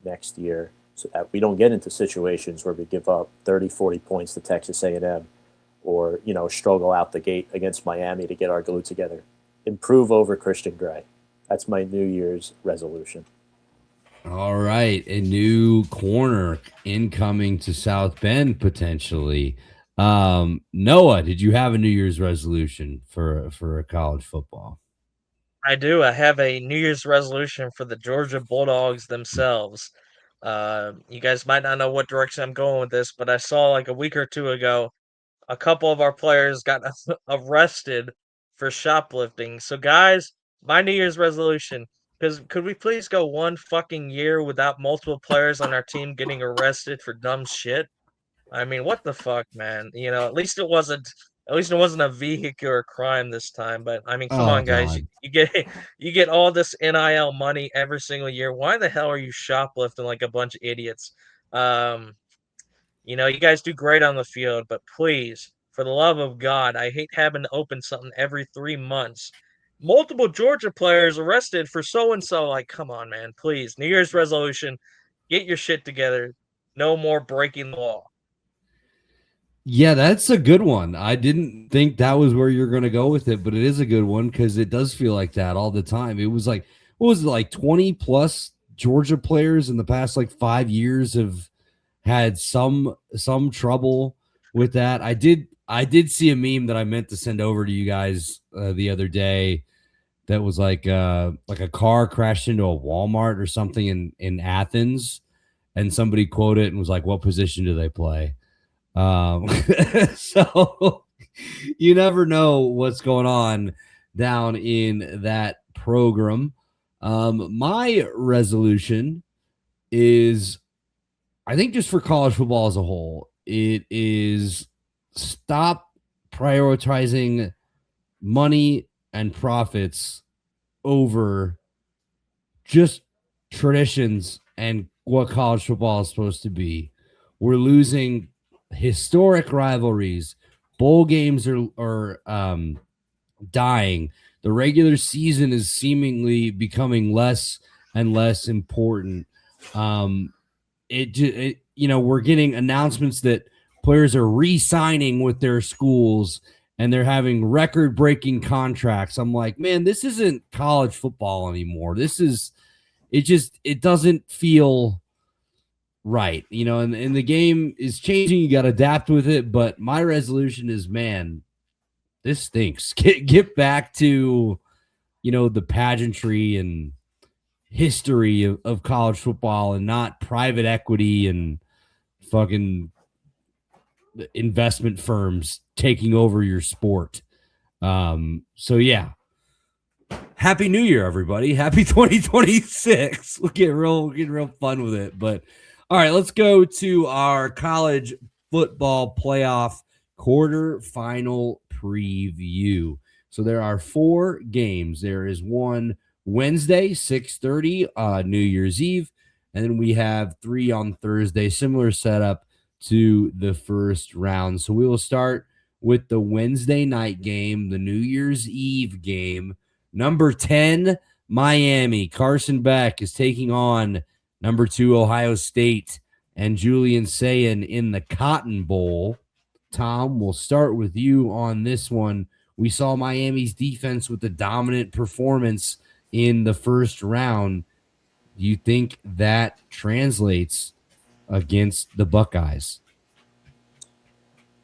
next year so that we don't get into situations where we give up 30, 40 points to Texas A&M or, struggle out the gate against Miami to get our glue together. Improve over Christian Gray. That's my New Year's resolution. All right, a new corner incoming to South Bend potentially. Noah, did you have a New Year's resolution for college football? I do. I have a New Year's resolution for the Georgia Bulldogs themselves. You guys might not know what direction I'm going with this, but I saw like a week or two ago a couple of our players got arrested for shoplifting. So, guys, my New Year's resolution, because could we please go one fucking year without multiple players on our team getting arrested for dumb shit? I mean, what the fuck, man? At least it wasn't a vehicular crime this time. But I mean, come Oh on, guys, you, God. you get you get all this NIL money every single year. Why the hell are you shoplifting like a bunch of idiots? Um, you guys do great on the field, but please, for the love of God, I hate having to open something every 3 months. multiple Georgia players arrested for so-and-so. Like, come on, man, please. New Year's resolution, get your shit together. No more breaking the law. Yeah, that's a good one. I didn't think that was where you're going to go with it, but it is a good one because it does feel like that all the time. It was like, what was it, like 20 plus Georgia players in the past like 5 years have had some trouble with that. I did see a meme that I meant to send over to you guys the other day that was like a car crashed into a Walmart or something in Athens, and somebody quoted it and was like, "What position do they play?" Um, so you never know what's going on down in that program. My resolution is, I think, just for college football as a whole, it is stop prioritizing money and profits over just traditions and what college football is supposed to be. We're losing historic rivalries. Bowl games are dying. The regular season is seemingly becoming less and less important. Um, we're getting announcements that players are re-signing with their schools and they're having record-breaking contracts. I'm like, man, this isn't college football anymore. It doesn't feel right, and the game is changing. You got to adapt with it. But my resolution is, man, this stinks. Get back to, the pageantry and history of college football and not private equity and fucking investment firms taking over your sport. So yeah. Happy New Year, everybody. Happy 2026. We'll get real fun with it. But all right, let's go to our college football playoff quarterfinal preview. So there are 4 games. There is one Wednesday, 6:30, New Year's Eve, and then we have 3 on Thursday. Similar setup to the first round. So we will start with the Wednesday night game, the New Year's Eve game. Number 10, Miami. Carson Beck is taking on number 2, Ohio State, and Julian Sayin in the Cotton Bowl. Tom, we'll start with you on this one. We saw Miami's defense with a dominant performance in the first round. Do you think that translates against the Buckeyes?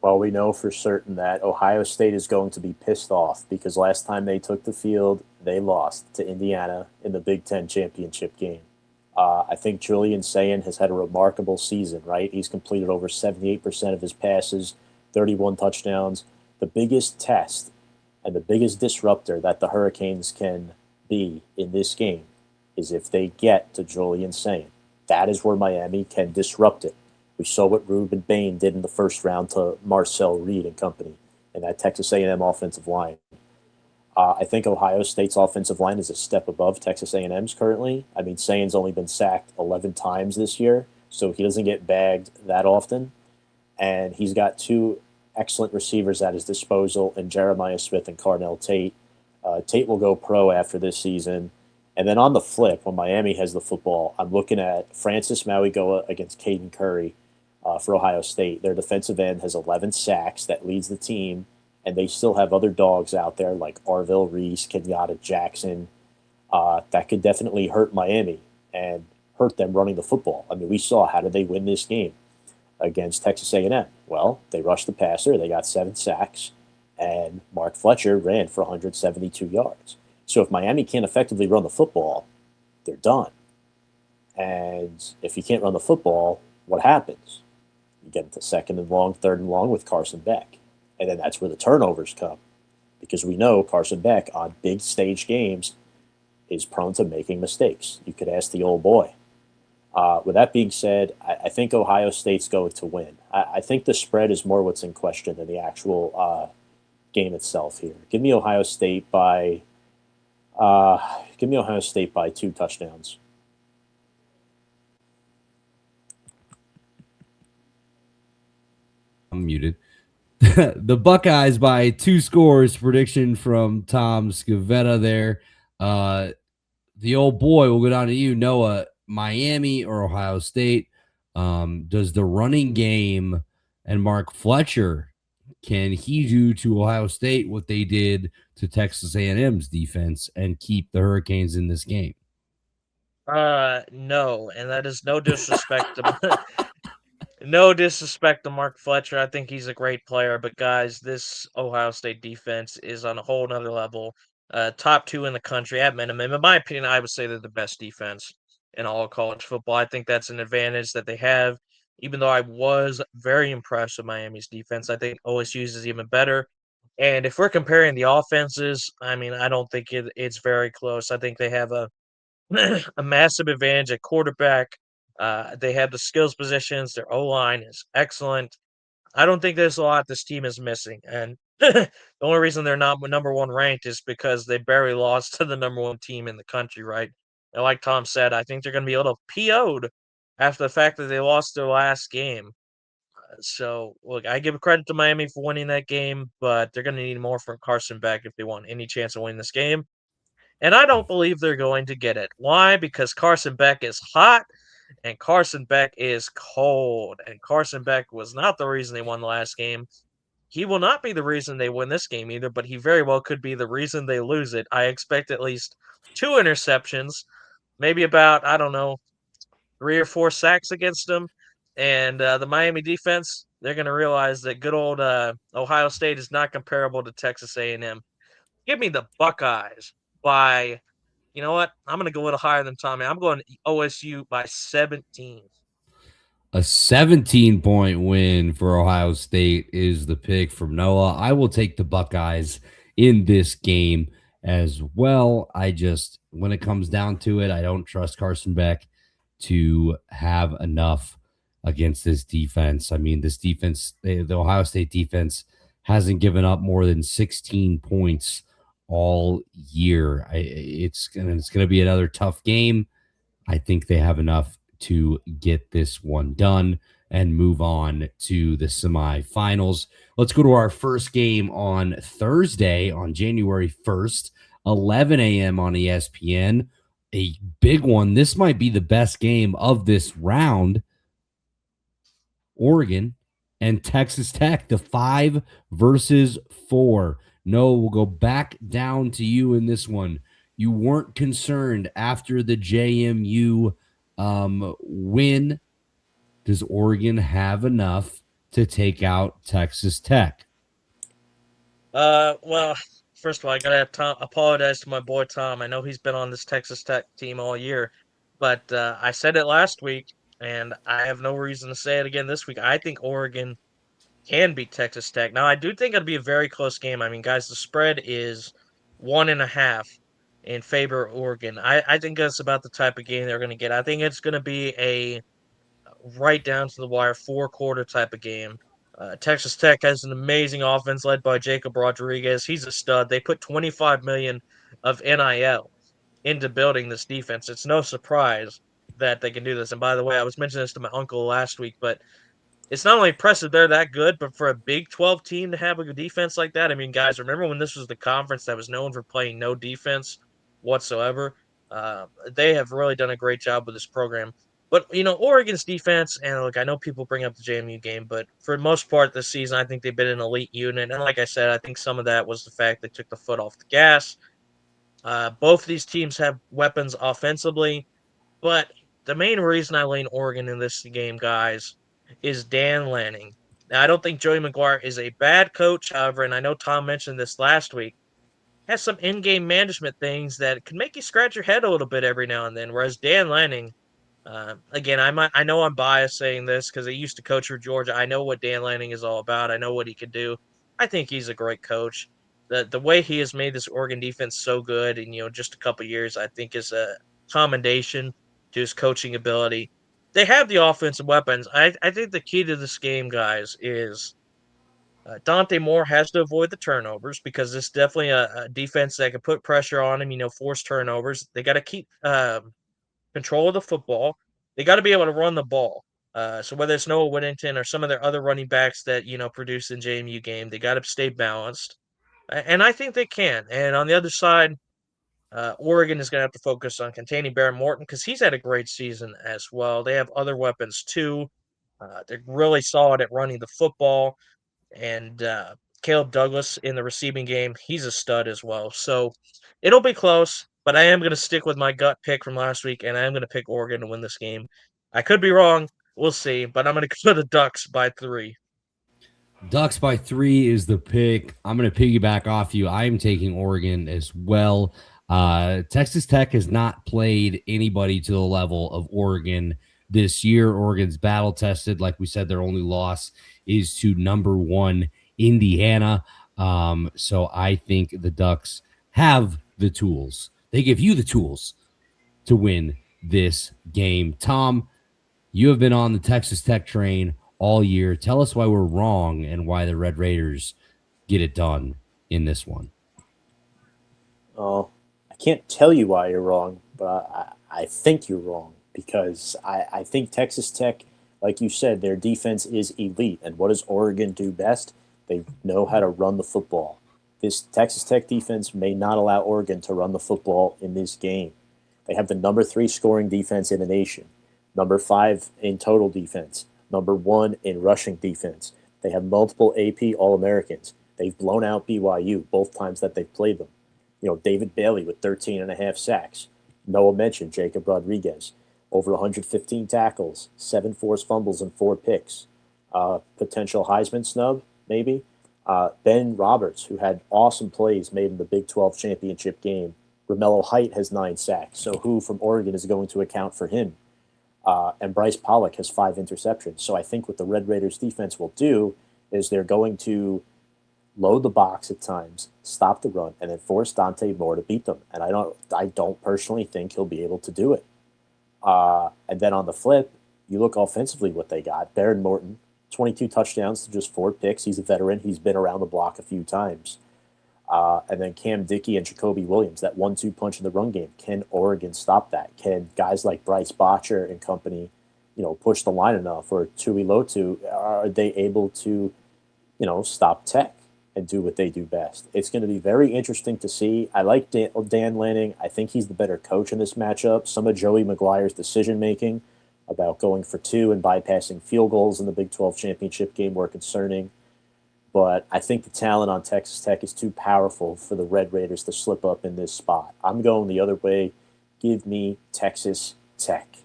Well, we know for certain that Ohio State is going to be pissed off because last time they took the field, they lost to Indiana in the Big Ten championship game. I think Julian Sayin has had a remarkable season, right? He's completed over 78% of his passes, 31 touchdowns. The biggest test and the biggest disruptor that the Hurricanes can be in this game is if they get to Julian Sayin. That is where Miami can disrupt it. We saw what Ruben Bain did in the first round to Marcel Reed and company and that Texas A&M offensive line. I think Ohio State's offensive line is a step above Texas A&M's currently. I mean, Sayin's only been sacked 11 times this year, so he doesn't get bagged that often. And he's got 2 excellent receivers at his disposal in Jeremiah Smith and Carnell Tate. Tate will go pro after this season. And then on the flip, when Miami has the football, I'm looking at Francis Mauigoa against Caden Curry for Ohio State. Their defensive end has 11 sacks. That leads the team. And they still have other dogs out there like Arville Reese, Kenyatta Jackson. That could definitely hurt Miami and hurt them running the football. I mean, we saw how did they win this game against Texas A&M? Well, they rushed the passer. They got 7 sacks. And Mark Fletcher ran for 172 yards. So if Miami can't effectively run the football, they're done. And if you can't run the football, what happens? You get into 2nd and long, 3rd and long with Carson Beck. And then that's where the turnovers come. Because we know Carson Beck on big stage games is prone to making mistakes. You could ask the old boy. With that being said, I think Ohio State's going to win. I think the spread is more what's in question than the actual game itself here. Give me Ohio State by 2 touchdowns. I'm muted. The Buckeyes by 2 scores. Prediction from Tom Scavetta there. The old boy will go down to you, Noah. Miami or Ohio State? Does the running game and Mark Fletcher, can he do to Ohio State what they did to Texas A&M's defense and keep the Hurricanes in this game? No, and that is no disrespect to no disrespect to Mark Fletcher. I think he's a great player, but guys, this Ohio State defense is on a whole nother level. Top 2 in the country at minimum. In my opinion, I would say they're the best defense in all of college football. I think that's an advantage that they have. Even though I was very impressed with Miami's defense, I think OSU's is even better. And if we're comparing the offenses, I mean, I don't think it's very close. I think they have a massive advantage at quarterback. They have the skills positions. Their O line is excellent. I don't think there's a lot this team is missing. And the only reason they're not number 1 ranked is because they barely lost to the number 1 team in the country, right? And like Tom said, I think they're going to be able to PO'd after the fact that they lost their last game. So, look, I give credit to Miami for winning that game, but they're going to need more from Carson Beck if they want any chance of winning this game. And I don't believe they're going to get it. Why? Because Carson Beck is hot and Carson Beck is cold. And Carson Beck was not the reason they won the last game. He will not be the reason they win this game either, but he very well could be the reason they lose it. I expect at least 2 interceptions, maybe about, I don't know, 3 or 4 sacks against them. And the Miami defense, they're going to realize that good old Ohio State is not comparable to Texas A&M. Give me the Buckeyes by, you know what? I'm going to go a little higher than Tommy. I'm going OSU by 17. A 17-point win for Ohio State is the pick from Noah. I will take the Buckeyes in this game as well. When it comes down to it, I don't trust Carson Beck to have enough against this defense. I mean, this defense, the Ohio State defense, hasn't given up more than 16 points all year. It's gonna be another tough game. I think they have enough to get this one done and move on to the semifinals. Let's go to our first game on Thursday on January 1st, 11 a.m. on ESPN. A big one. This might be the best game of this round. Oregon and Texas Tech, the 5 versus 4. No, we'll go back down to you in this one. You weren't concerned after the JMU win. Does Oregon have enough to take out Texas Tech? Well, first of all, I gotta apologize to my boy Tom. I know he's been on this Texas Tech team all year, but I said it last week, and I have no reason to say it again this week. I think Oregon can beat Texas Tech. Now, I do think it'll be a very close game. I mean, guys, the spread is 1.5 in favor of Oregon. I think that's about the type of game they're going to get. I think it's going to be a right down to the wire 4-quarter type of game. Texas Tech has an amazing offense led by Jacob Rodriguez. He's a stud. They put 25 million of NIL into building this defense. It's no surprise that they can do this. And by the way, I was mentioning this to my uncle last week, but it's not only impressive they're that good, but for a Big 12 team to have a defense like that. I mean, guys, remember when this was the conference that was known for playing no defense whatsoever? They have really done a great job with this program. But, Oregon's defense, and look, I know people bring up the JMU game, but for the most part this season, I think they've been an elite unit. And like I said, I think some of that was the fact they took the foot off the gas. Both of these teams have weapons offensively, but the main reason I lean Oregon in this game, guys, is Dan Lanning. Now, I don't think Joey McGuire is a bad coach, however, and I know Tom mentioned this last week, has some in-game management things that can make you scratch your head a little bit every now and then. Whereas Dan Lanning, again, I know I'm biased saying this because he used to coach for Georgia. I know what Dan Lanning is all about. I know what he could do. I think he's a great coach. The way he has made this Oregon defense so good in just a couple years, I think is a commendation to his coaching ability. They have the offensive weapons. I think the key to this game, guys, is Dante Moore has to avoid the turnovers because it's definitely a defense that can put pressure on him, force turnovers. They got to keep control of the football. They got to be able to run the ball. So whether it's Noah Whittington or some of their other running backs that, produce in JMU game, they got to stay balanced. And I think they can. And on the other side, Oregon is going to have to focus on containing Barron Morton because he's had a great season as well. They have other weapons too. They're really solid at running the football. And Caleb Douglas in the receiving game, he's a stud as well. So it'll be close, but I am going to stick with my gut pick from last week, and I am going to pick Oregon to win this game. I could be wrong. We'll see, but I'm going to go the Ducks by 3. Ducks by 3 is the pick. I'm going to piggyback off you. I am taking Oregon as well. Texas Tech has not played anybody to the level of Oregon this year. Oregon's battle tested. Like we said, their only loss is to number 1 Indiana. So I think the Ducks have the tools. They give you the tools to win this game. Tom, you have been on the Texas Tech train all year. Tell us why we're wrong and why the Red Raiders get it done in this one. Oh, I can't tell you why you're wrong, but I think you're wrong because I think Texas Tech, like you said, their defense is elite. And what does Oregon do best? They know how to run the football. This Texas Tech defense may not allow Oregon to run the football in this game. They have the number 3 scoring defense in the nation, number 5 in total defense, number 1 in rushing defense. They have multiple AP All-Americans. They've blown out BYU both times that they've played them. David Bailey with 13.5 sacks. Noah mentioned Jacob Rodriguez, over 115 tackles, 7 forced fumbles, and 4 picks. Potential Heisman snub, maybe. Ben Roberts, who had awesome plays made in the Big 12 championship game. Romello Height has 9 sacks, so who from Oregon is going to account for him? And Bryce Pollock has 5 interceptions. So I think what the Red Raiders defense will do is they're going to load the box at times, stop the run, and then force Dante Moore to beat them. And I don't personally think he'll be able to do it. And then on the flip, you look offensively what they got. Barron Morton, 22 touchdowns to just 4 picks. He's a veteran. He's been around the block a few times. And then Cam Dickey and Jacoby Williams, that 1-2 punch in the run game. Can Oregon stop that? Can guys like Bryce Botcher and company, push the line enough? Or Tui Lotu, are they able to, stop Tech and do what they do best? It's going to be very interesting to see. I like Dan Lanning. I think he's the better coach in this matchup. Some of Joey McGuire's decision-making about going for 2 and bypassing field goals in the Big 12 championship game were concerning. But I think the talent on Texas Tech is too powerful for the Red Raiders to slip up in this spot. I'm going the other way. Give me Texas Tech.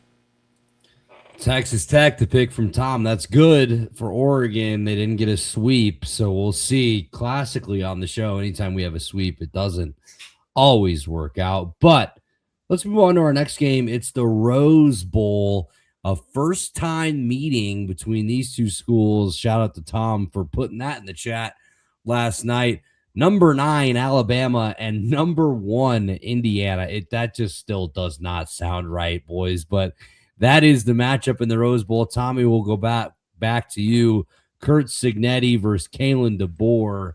Texas Tech, the pick from Tom. That's good for Oregon. They didn't get a sweep, so we'll see. Classically on the show, anytime we have a sweep, it doesn't always work out. But let's move on to our next game. It's the Rose Bowl, a first-time meeting between these two schools. Shout out to Tom for putting that in the chat last night. Number 9, Alabama, and number 1, Indiana. That just still does not sound right, boys, but that is the matchup in the Rose Bowl. Tommy, will go back to you. Kurt Signetti versus Kalen DeBoer.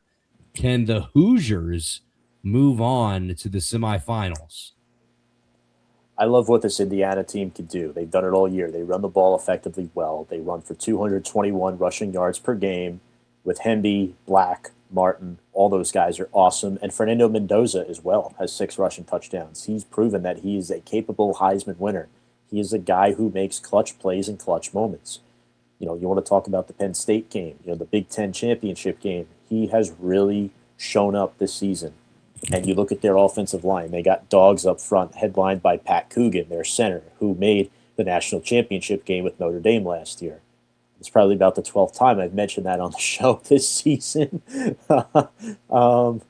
Can the Hoosiers move on to the semifinals? I love what this Indiana team can do. They've done it all year. They run the ball effectively well. They run for 221 rushing yards per game with Hemby, Black, Martin. All those guys are awesome. And Fernando Mendoza as well has 6 rushing touchdowns. He's proven that he is a capable Heisman winner. He is a guy who makes clutch plays in clutch moments. You want to talk about the Penn State game, the Big Ten championship game. He has really shown up this season. And you look at their offensive line. They got dogs up front, headlined by Pat Coogan, their center, who made the national championship game with Notre Dame last year. It's probably about the 12th time I've mentioned that on the show this season. And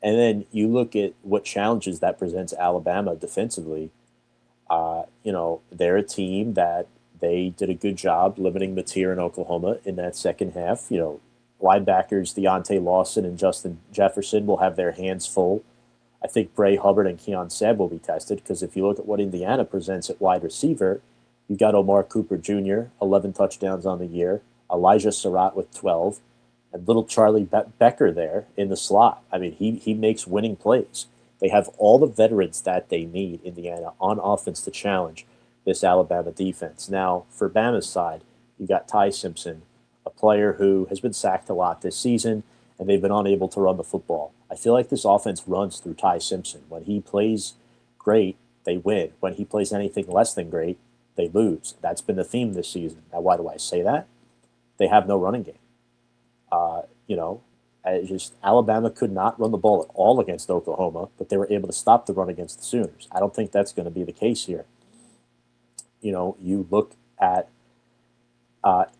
then you look at what challenges that presents Alabama defensively. They're a team that they did a good job limiting Mateer in Oklahoma in that second half. Linebackers Deontay Lawson and Justin Jefferson will have their hands full. I think Bray Hubbard and Keon Sebb will be tested because if you look at what Indiana presents at wide receiver, you've got Omar Cooper Jr., 11 touchdowns on the year, Elijah Surratt with 12, and little Charlie Becker there in the slot. I mean, he makes winning plays. They have all the veterans that they need, Indiana, on offense to challenge this Alabama defense. Now, for Bama's side, You got Ty Simpson, a player who has been sacked a lot this season, and they've been unable to run the football. I feel like this offense runs through Ty Simpson. When he plays great, they win. When he plays anything less than great, they lose. That's been the theme this season. Now, why do I say that? They have no running game. You know, just Alabama could not run the ball at all against Oklahoma, but they were able to stop the run against the Sooners. I don't think that's going to be the case here. You know, you look at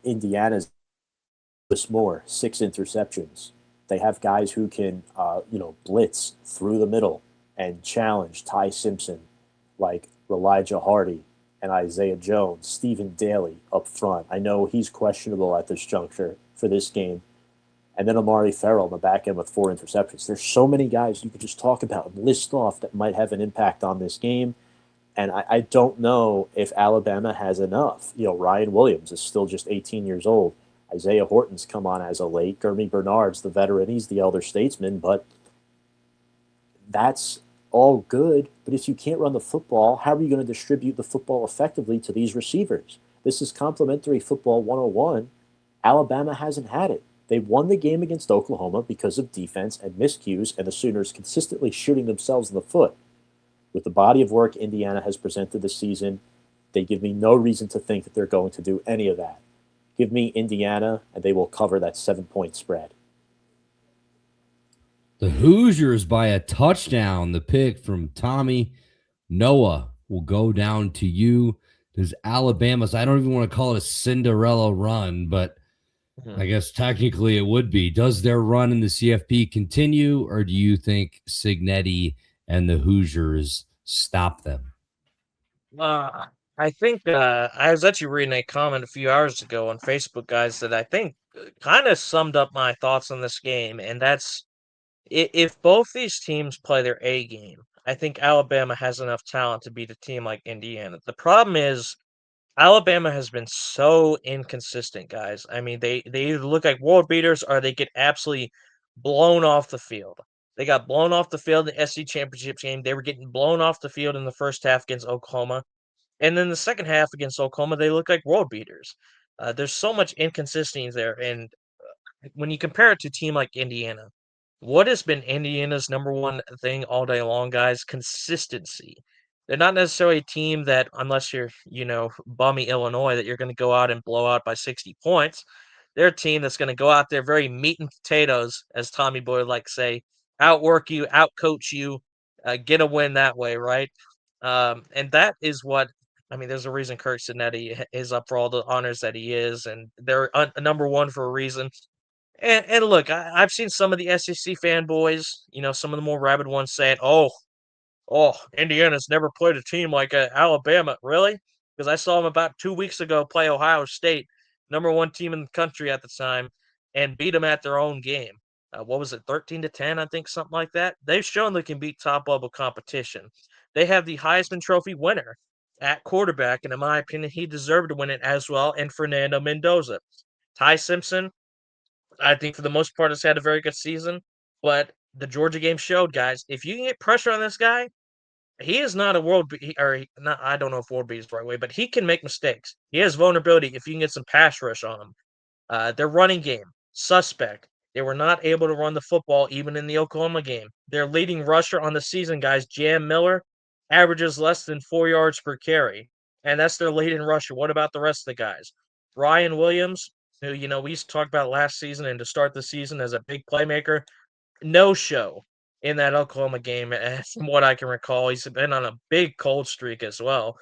Indiana's more 6 interceptions. They have guys who can, blitz through the middle and challenge Ty Simpson, like Elijah Hardy and Isaiah Jones, Stephen Daly up front. I know he's questionable at this juncture for this game. And then Amari Farrell in the back end with 4 interceptions. There's so many guys you could just talk about and list off that might have an impact on this game. And I don't know if Alabama has enough. You know, Ryan Williams is still just 18 years old. Isaiah Horton's come on as of late. Gurmy Bernard's the veteran. He's the elder statesman. But that's all good. But if you can't run the football, how are you going to distribute the football effectively to these receivers? This is complementary football 101. Alabama hasn't had it. They won the game against Oklahoma because of defense and miscues and the Sooners consistently shooting themselves in the foot. With the body of work Indiana has presented this season, they give me no reason to think that they're going to do any of that. Give me Indiana, and they will cover that 7-point spread. The Hoosiers by a touchdown. The pick from Tommy. Noah will go down to you. Does Alabama's, I don't even want to call it a Cinderella run, but I guess technically it would be. Does their run in the CFP continue, or do you think Signetti and the Hoosiers stop them? I think I was actually reading a comment a few hours ago on Facebook, guys, that I think kind of summed up my thoughts on this game, and that's if both these teams play their A game, I think Alabama has enough talent to beat a team like Indiana. The problem is Alabama has been so inconsistent, guys. I mean, they either look like world beaters or they get absolutely blown off the field. They got blown off the field in the SC championship game. They were getting blown off the field in the first half against Oklahoma. And then the second half against Oklahoma, they look like world beaters. There's so much inconsistency there. And when you compare it to a team like Indiana, what has been Indiana's number one thing all day long, guys? Consistency. They're not necessarily a team that, unless you're, bummy Illinois, that you're going to go out and blow out by 60 points. They're a team that's going to go out there very meat and potatoes, as Tommy Boy would like to say, outwork you, outcoach you, get a win that way, right? And that is what I mean. There's a reason Kirk Cinetti is up for all the honors that he is, and they're number one for a reason. And look, I've seen some of the SEC fanboys, some of the more rabid ones saying, "Oh, Indiana's never played a team like Alabama." Really? Because I saw them about 2 weeks ago play Ohio State, number one team in the country at the time, and beat them at their own game. What was it, 13-10? I think something like that. They've shown they can beat top level competition. They have the Heisman Trophy winner at quarterback, and in my opinion, he deserved to win it as well. And Fernando Mendoza, Ty Simpson, I think for the most part has had a very good season. But the Georgia game showed, guys, if you can get pressure on this guy, he is not a not. I don't know if world beat is the right way, but he can make mistakes. He has vulnerability if you can get some pass rush on him. Their running game, suspect. They were not able to run the football even in the Oklahoma game. Their leading rusher on the season, guys, Jam Miller, averages less than 4 yards per carry. And that's their leading rusher. What about the rest of the guys? Ryan Williams, who, we used to talk about last season and to start the season as a big playmaker, no show in that Oklahoma game, from what I can recall. He's been on a big cold streak as well.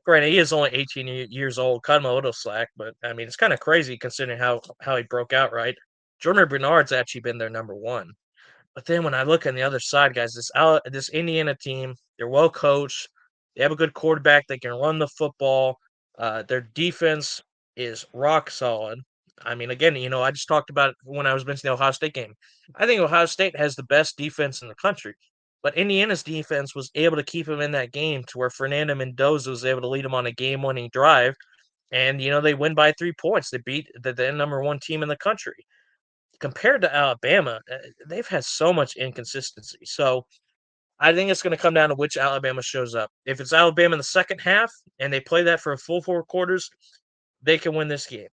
Granted, he is only 18 years old. Cut him a little slack, but I mean, it's kind of crazy considering how he broke out. Right, Jordan Bernard's actually been their number one. But then when I look on the other side, guys, this Indiana team, they're well coached. They have a good quarterback. They can run the football. Their defense is rock solid. I mean, again, I just talked about it when I was mentioning the Ohio State game. I think Ohio State has the best defense in the country. But Indiana's defense was able to keep him in that game to where Fernando Mendoza was able to lead him on a game-winning drive. And, they win by 3 points. They beat the number one team in the country. Compared to Alabama, they've had so much inconsistency. So I think it's going to come down to which Alabama shows up. If it's Alabama in the second half and they play that for a full 4 quarters, they can win this game.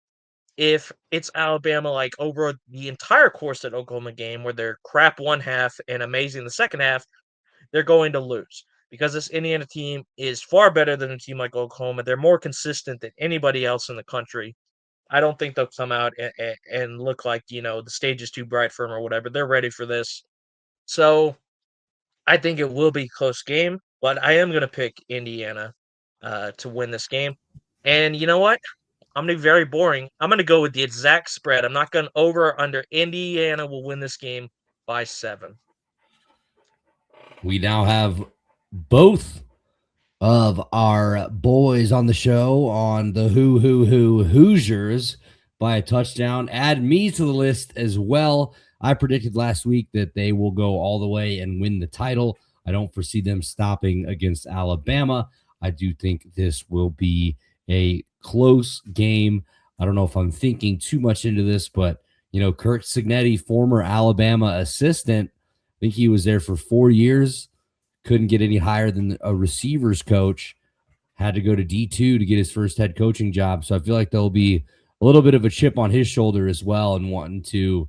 If it's Alabama, like over the entire course of the Oklahoma game, where they're crap one half and amazing the second half, they're going to lose because this Indiana team is far better than a team like Oklahoma. They're more consistent than anybody else in the country. I don't think they'll come out and look like, the stage is too bright for them or whatever. They're ready for this. So I think it will be a close game, but I am going to pick Indiana to win this game. And you know what? I'm going to be very boring. I'm going to go with the exact spread. I'm not going over or under. Indiana will win this game by 7. We now have both of our boys on the show on the Hoosiers by a touchdown. Add me to the list as well. I predicted last week that they will go all the way and win the title. I don't foresee them stopping against Alabama. I do think this will be a close game. I don't know if I'm thinking too much into this, but Kirk Cignetti, former Alabama assistant, I think he was there for 4 years. Couldn't get any higher than a receivers coach, had to go to D2 to get his first head coaching job. So I feel like there'll be a little bit of a chip on his shoulder as well and wanting to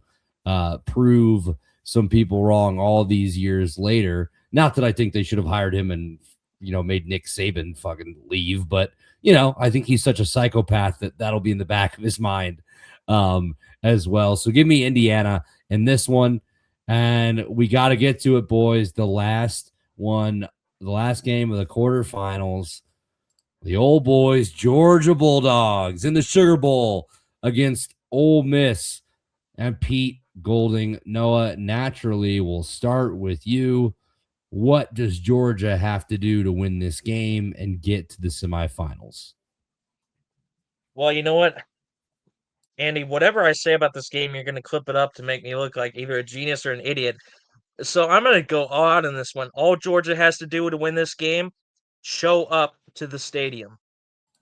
prove some people wrong all these years later. Not that I think they should have hired him and, made Nick Saban fucking leave, but, I think he's such a psychopath that that'll be in the back of his mind as well. So give me Indiana in this one. And we got to get to it, boys. The last game of the quarterfinals, the old boys, Georgia Bulldogs in the Sugar Bowl against Ole Miss. And Pete Golding, Noah, naturally, we'll start with you. What does Georgia have to do to win this game and get to the semifinals? Well, you know what, Andy, whatever I say about this game, you're going to clip it up to make me look like either a genius or an idiot. So I'm going to go on in this one. All Georgia has to do to win this game, show up to the stadium.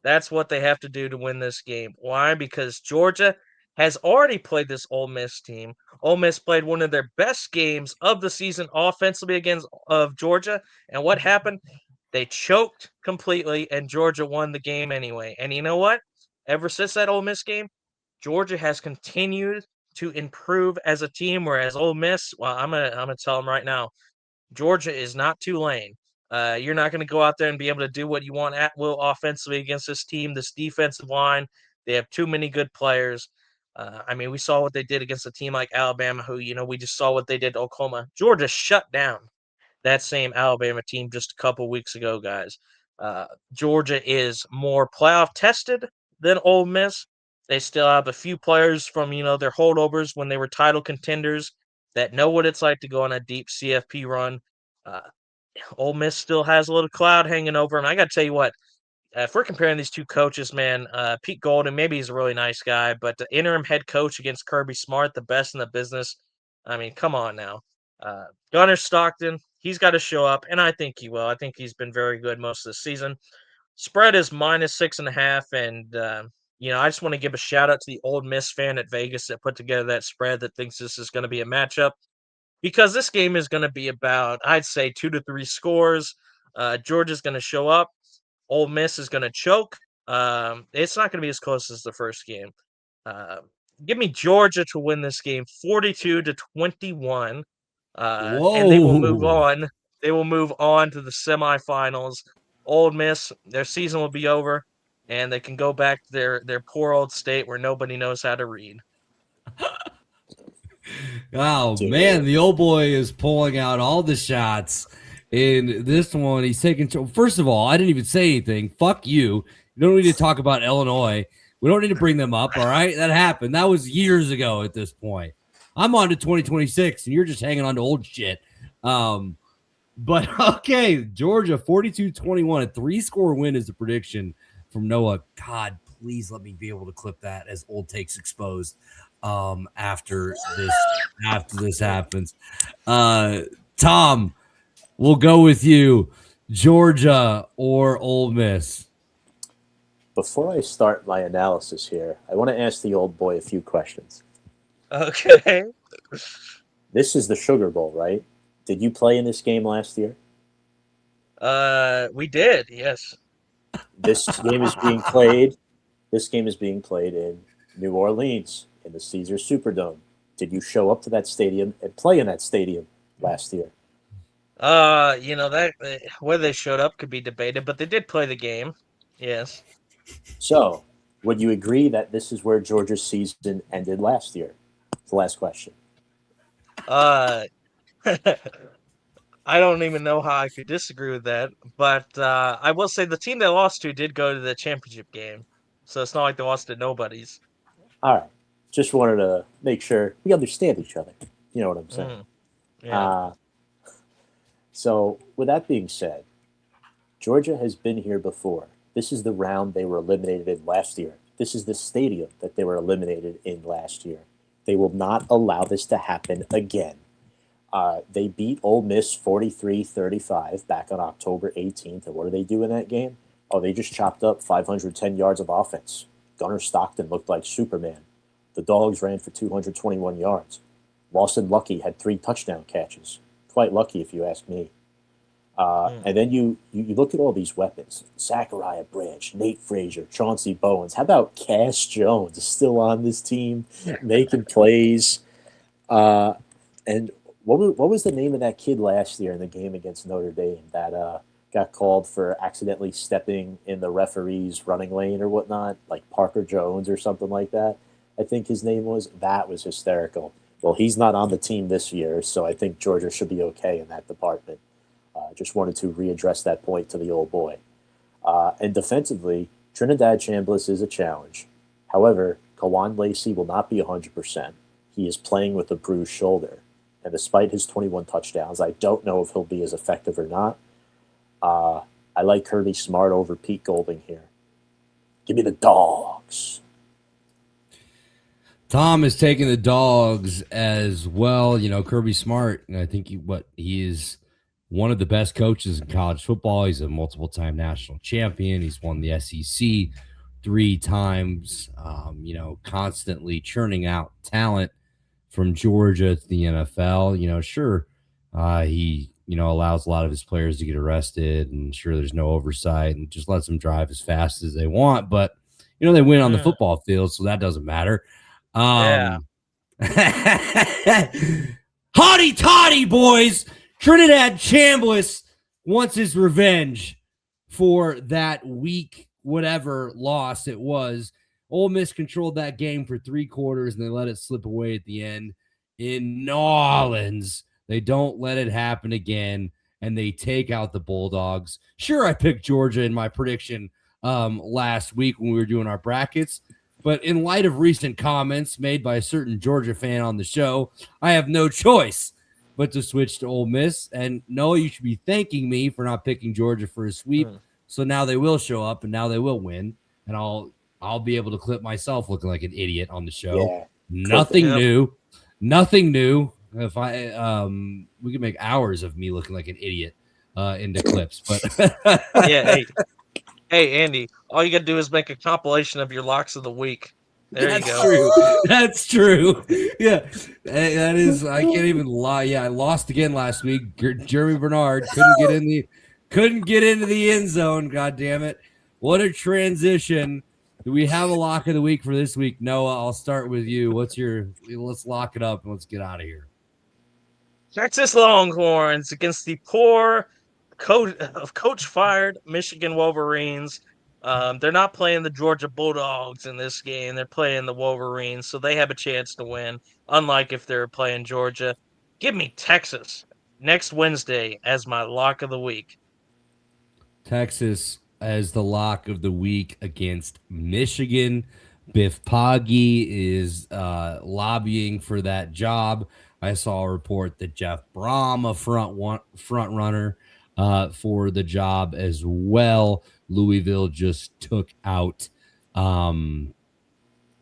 That's what they have to do to win this game. Why? Because Georgia has already played this Ole Miss team. Ole Miss played one of their best games of the season offensively against Georgia. And what happened? They choked completely, and Georgia won the game anyway. And you know what? Ever since that Ole Miss game, Georgia has continued to improve as a team, whereas Ole Miss, well, I'm gonna tell them right now, Georgia is not Tulane. You're not going to go out there and be able to do what you want at will offensively against this team, this defensive line. They have too many good players. We saw what they did against a team like Alabama, who, we just saw what they did to Oklahoma. Georgia shut down that same Alabama team just a couple weeks ago, guys. Georgia is more playoff tested than Ole Miss. They still have a few players from, their holdovers when they were title contenders that know what it's like to go on a deep CFP run. Ole Miss still has a little cloud hanging over him. I got to tell you what, if we're comparing these two coaches, man, Pete Golden, maybe he's a really nice guy, but the interim head coach against Kirby Smart, the best in the business. Come on now. Gunnar Stockton, he's got to show up, and I think he will. I think he's been very good most of the season. Spread is -6.5, and I just want to give a shout out to the Ole Miss fan at Vegas that put together that spread that thinks this is going to be a matchup. Because this game is going to be about, I'd say, 2 to 3 scores. Georgia's going to show up. Ole Miss is going to choke. It's not going to be as close as the first game. Give me Georgia to win this game 42-21. And they will move on. They will move on to the semifinals. Ole Miss, their season will be over, and they can go back to their poor old state where nobody knows how to read. Oh, man, the old boy is pulling out all the shots in this one. He's taking – first of all, I didn't even say anything. Fuck you. You don't need to talk about Illinois. We don't need to bring them up, all right? That happened. That was years ago at this point. I'm on to 2026, and you're just hanging on to old shit. But, okay, Georgia, 42-21. A 3-score win is the prediction from Noah. God, please let me be able to clip that as Old Takes Exposed. After this happens. Tom, we'll go with you. Georgia or Ole Miss? Before I start my analysis here, I want to ask the old boy a few questions. Okay. This is the Sugar Bowl, right? Did you play in this game last year? We did, yes. This game is being played This game is being played in New Orleans in the Caesars Superdome. Did you show up to that stadium and play in that stadium last year? That whether they showed up could be debated, but they did play the game. Yes. So, would you agree that this is where Georgia's season ended last year? It's the last question. Uh, I don't even know how I could disagree with that, but I will say the team they lost to did go to the championship game, so it's not like they lost to nobodies. All right. Just wanted to make sure we understand each other. You know what I'm saying? Yeah. So, with that being said, Georgia has been here before. This is the round they were eliminated in last year. This is the stadium that they were eliminated in last year. They will not allow this to happen again. They beat Ole Miss 43-35 back on October 18th. And what did they do in that game? Oh, they just chopped up 510 yards of offense. Gunnar Stockton looked like Superman. The Dogs ran for 221 yards. Lawson Lucky had 3 touchdown catches. Quite lucky, if you ask me. And then you look at all these weapons. Zachariah Branch, Nate Frazier, Chauncey Bowens. How about Cass Jones is still on this team, making plays? And what was the name of that kid last year in the game against Notre Dame that got called for accidentally stepping in the referee's running lane or whatnot, like Parker Jones or something like that? I think his name was. That was hysterical. Well, he's not on the team this year, so I think Georgia should be okay in that department. Just wanted to readdress that point to the old boy. And defensively, Trinidad Chambliss is a challenge. However, Kawan Lacey will not be 100%. He is playing with a bruised shoulder. And despite his 21 touchdowns, I don't know if he'll be as effective or not. I like Kirby Smart over Pete Golding here. Give me the Dogs. Tom is taking the Dogs as well. You know, Kirby Smart, and I think he is one of the best coaches in college football. He's a multiple-time national champion. He's won the SEC 3 times, constantly churning out talent from Georgia to the NFL. Sure, he, allows a lot of his players to get arrested, and sure, there's no oversight and just lets them drive as fast as they want. But, they win on the football field, so that doesn't matter. Yeah. Hotty toddy, boys. Trinidad Chambliss wants his revenge for that week, whatever loss it was. Ole Miss controlled that game for 3 quarters, and they let it slip away at the end. In New Orleans, they don't let it happen again, and they take out the Bulldogs. Sure, I picked Georgia in my prediction last week when we were doing our brackets, but in light of recent comments made by a certain Georgia fan on the show, I have no choice but to switch to Ole Miss. And no, you should be thanking me for not picking Georgia for a sweep. So now they will show up, and now they will win, and I'll be able to clip myself looking like an idiot on the show. Yeah, nothing new. If we can make hours of me looking like an idiot into clips, but yeah. Hey, Andy, all you got to do is make a compilation of your locks of the week. There you go. True. That's true. Yeah, that is. I can't even lie. Yeah, I lost again last week. Jeremy Bernard couldn't get into the end zone. God damn it! What a transition. Do we have a lock of the week for this week? Noah, I'll start with you. Let's lock it up and let's get out of here. Texas Longhorns against the poor coach fired Michigan Wolverines. They're not playing the Georgia Bulldogs in this game. They're playing the Wolverines, so they have a chance to win, unlike if they're playing Georgia. Give me Texas next Wednesday as my lock of the week. Texas as the lock of the week against Michigan. Biff Poggi is lobbying for that job. I saw a report that Jeff Brom, a front runner for the job as well. Louisville just took out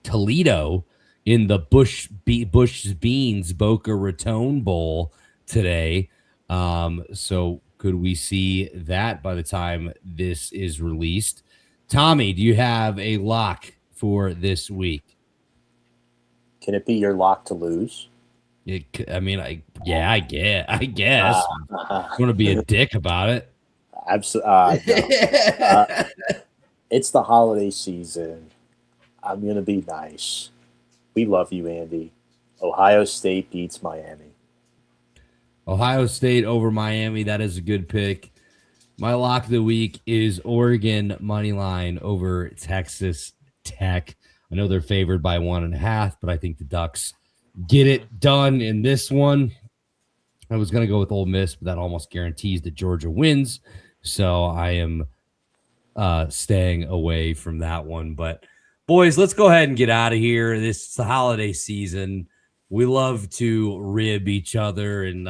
Toledo in the Bush Beans Boca Raton Bowl today. So could we see that by the time this is released? Tommy, do you have a lock for this week? Can it be your lock to lose? I guess. I'm going to be a dick about it. Absolutely. No. It's the holiday season. I'm going to be nice. We love you, Andy. Ohio State beats Miami. Ohio State over Miami. That is a good pick. My lock of the week is Oregon money line over Texas Tech. I know they're favored by 1.5, but I think the Ducks get it done in this one. I was going to go with Ole Miss, but that almost guarantees that Georgia wins. So I am staying away from that one. But boys, let's go ahead and get out of here. This is the holiday season. We love to rib each other and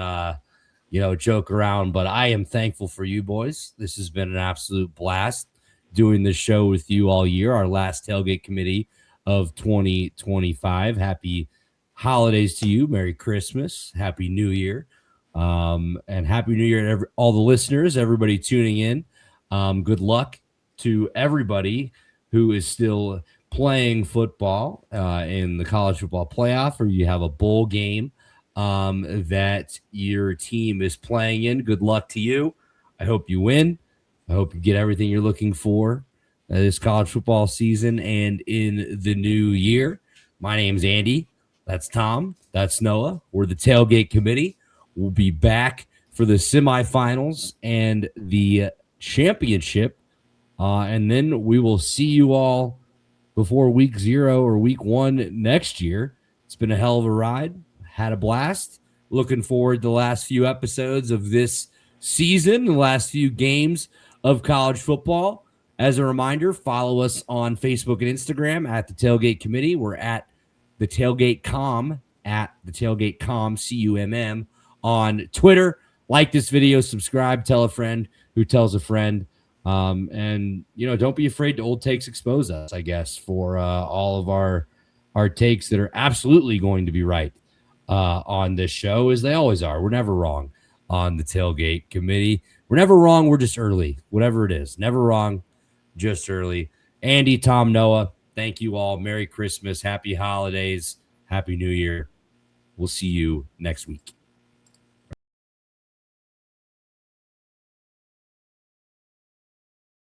joke around, but I am thankful for you boys. This has been an absolute blast doing this show with you all year, our last tailgate committee of 2025. Happy holidays to you. Merry Christmas. Happy New Year. And Happy New Year to all the listeners, everybody tuning in. Good luck to everybody who is still playing football in the college football playoff, or you have a bowl game that your team is playing in. Good luck to you. I hope you win. I hope you get everything you're looking for this college football season and in the new year. My name's Andy. That's Tom. That's Noah. We're the Tailgate Committee. We'll be back for the semifinals and the championship. And then we will see you all before week 0 or week 1 next year. It's been a hell of a ride. Had a blast. Looking forward to the last few episodes of this season, the last few games of college football. As a reminder, follow us on Facebook and Instagram at the Tailgate Committee. We're at the Tailgate Com, at the Tailgate Com, CUMM on Twitter. Like this video, subscribe, tell a friend who tells a friend. And don't be afraid to old takes expose us, I guess, for all of our takes that are absolutely going to be right on this show, as they always are. We're never wrong on the Tailgate Committee. We're never wrong. We're just early, whatever it is. Never wrong, just early. Andy, Tom, Noah, thank you all. Merry Christmas. Happy holidays. Happy New Year. We'll see you next week.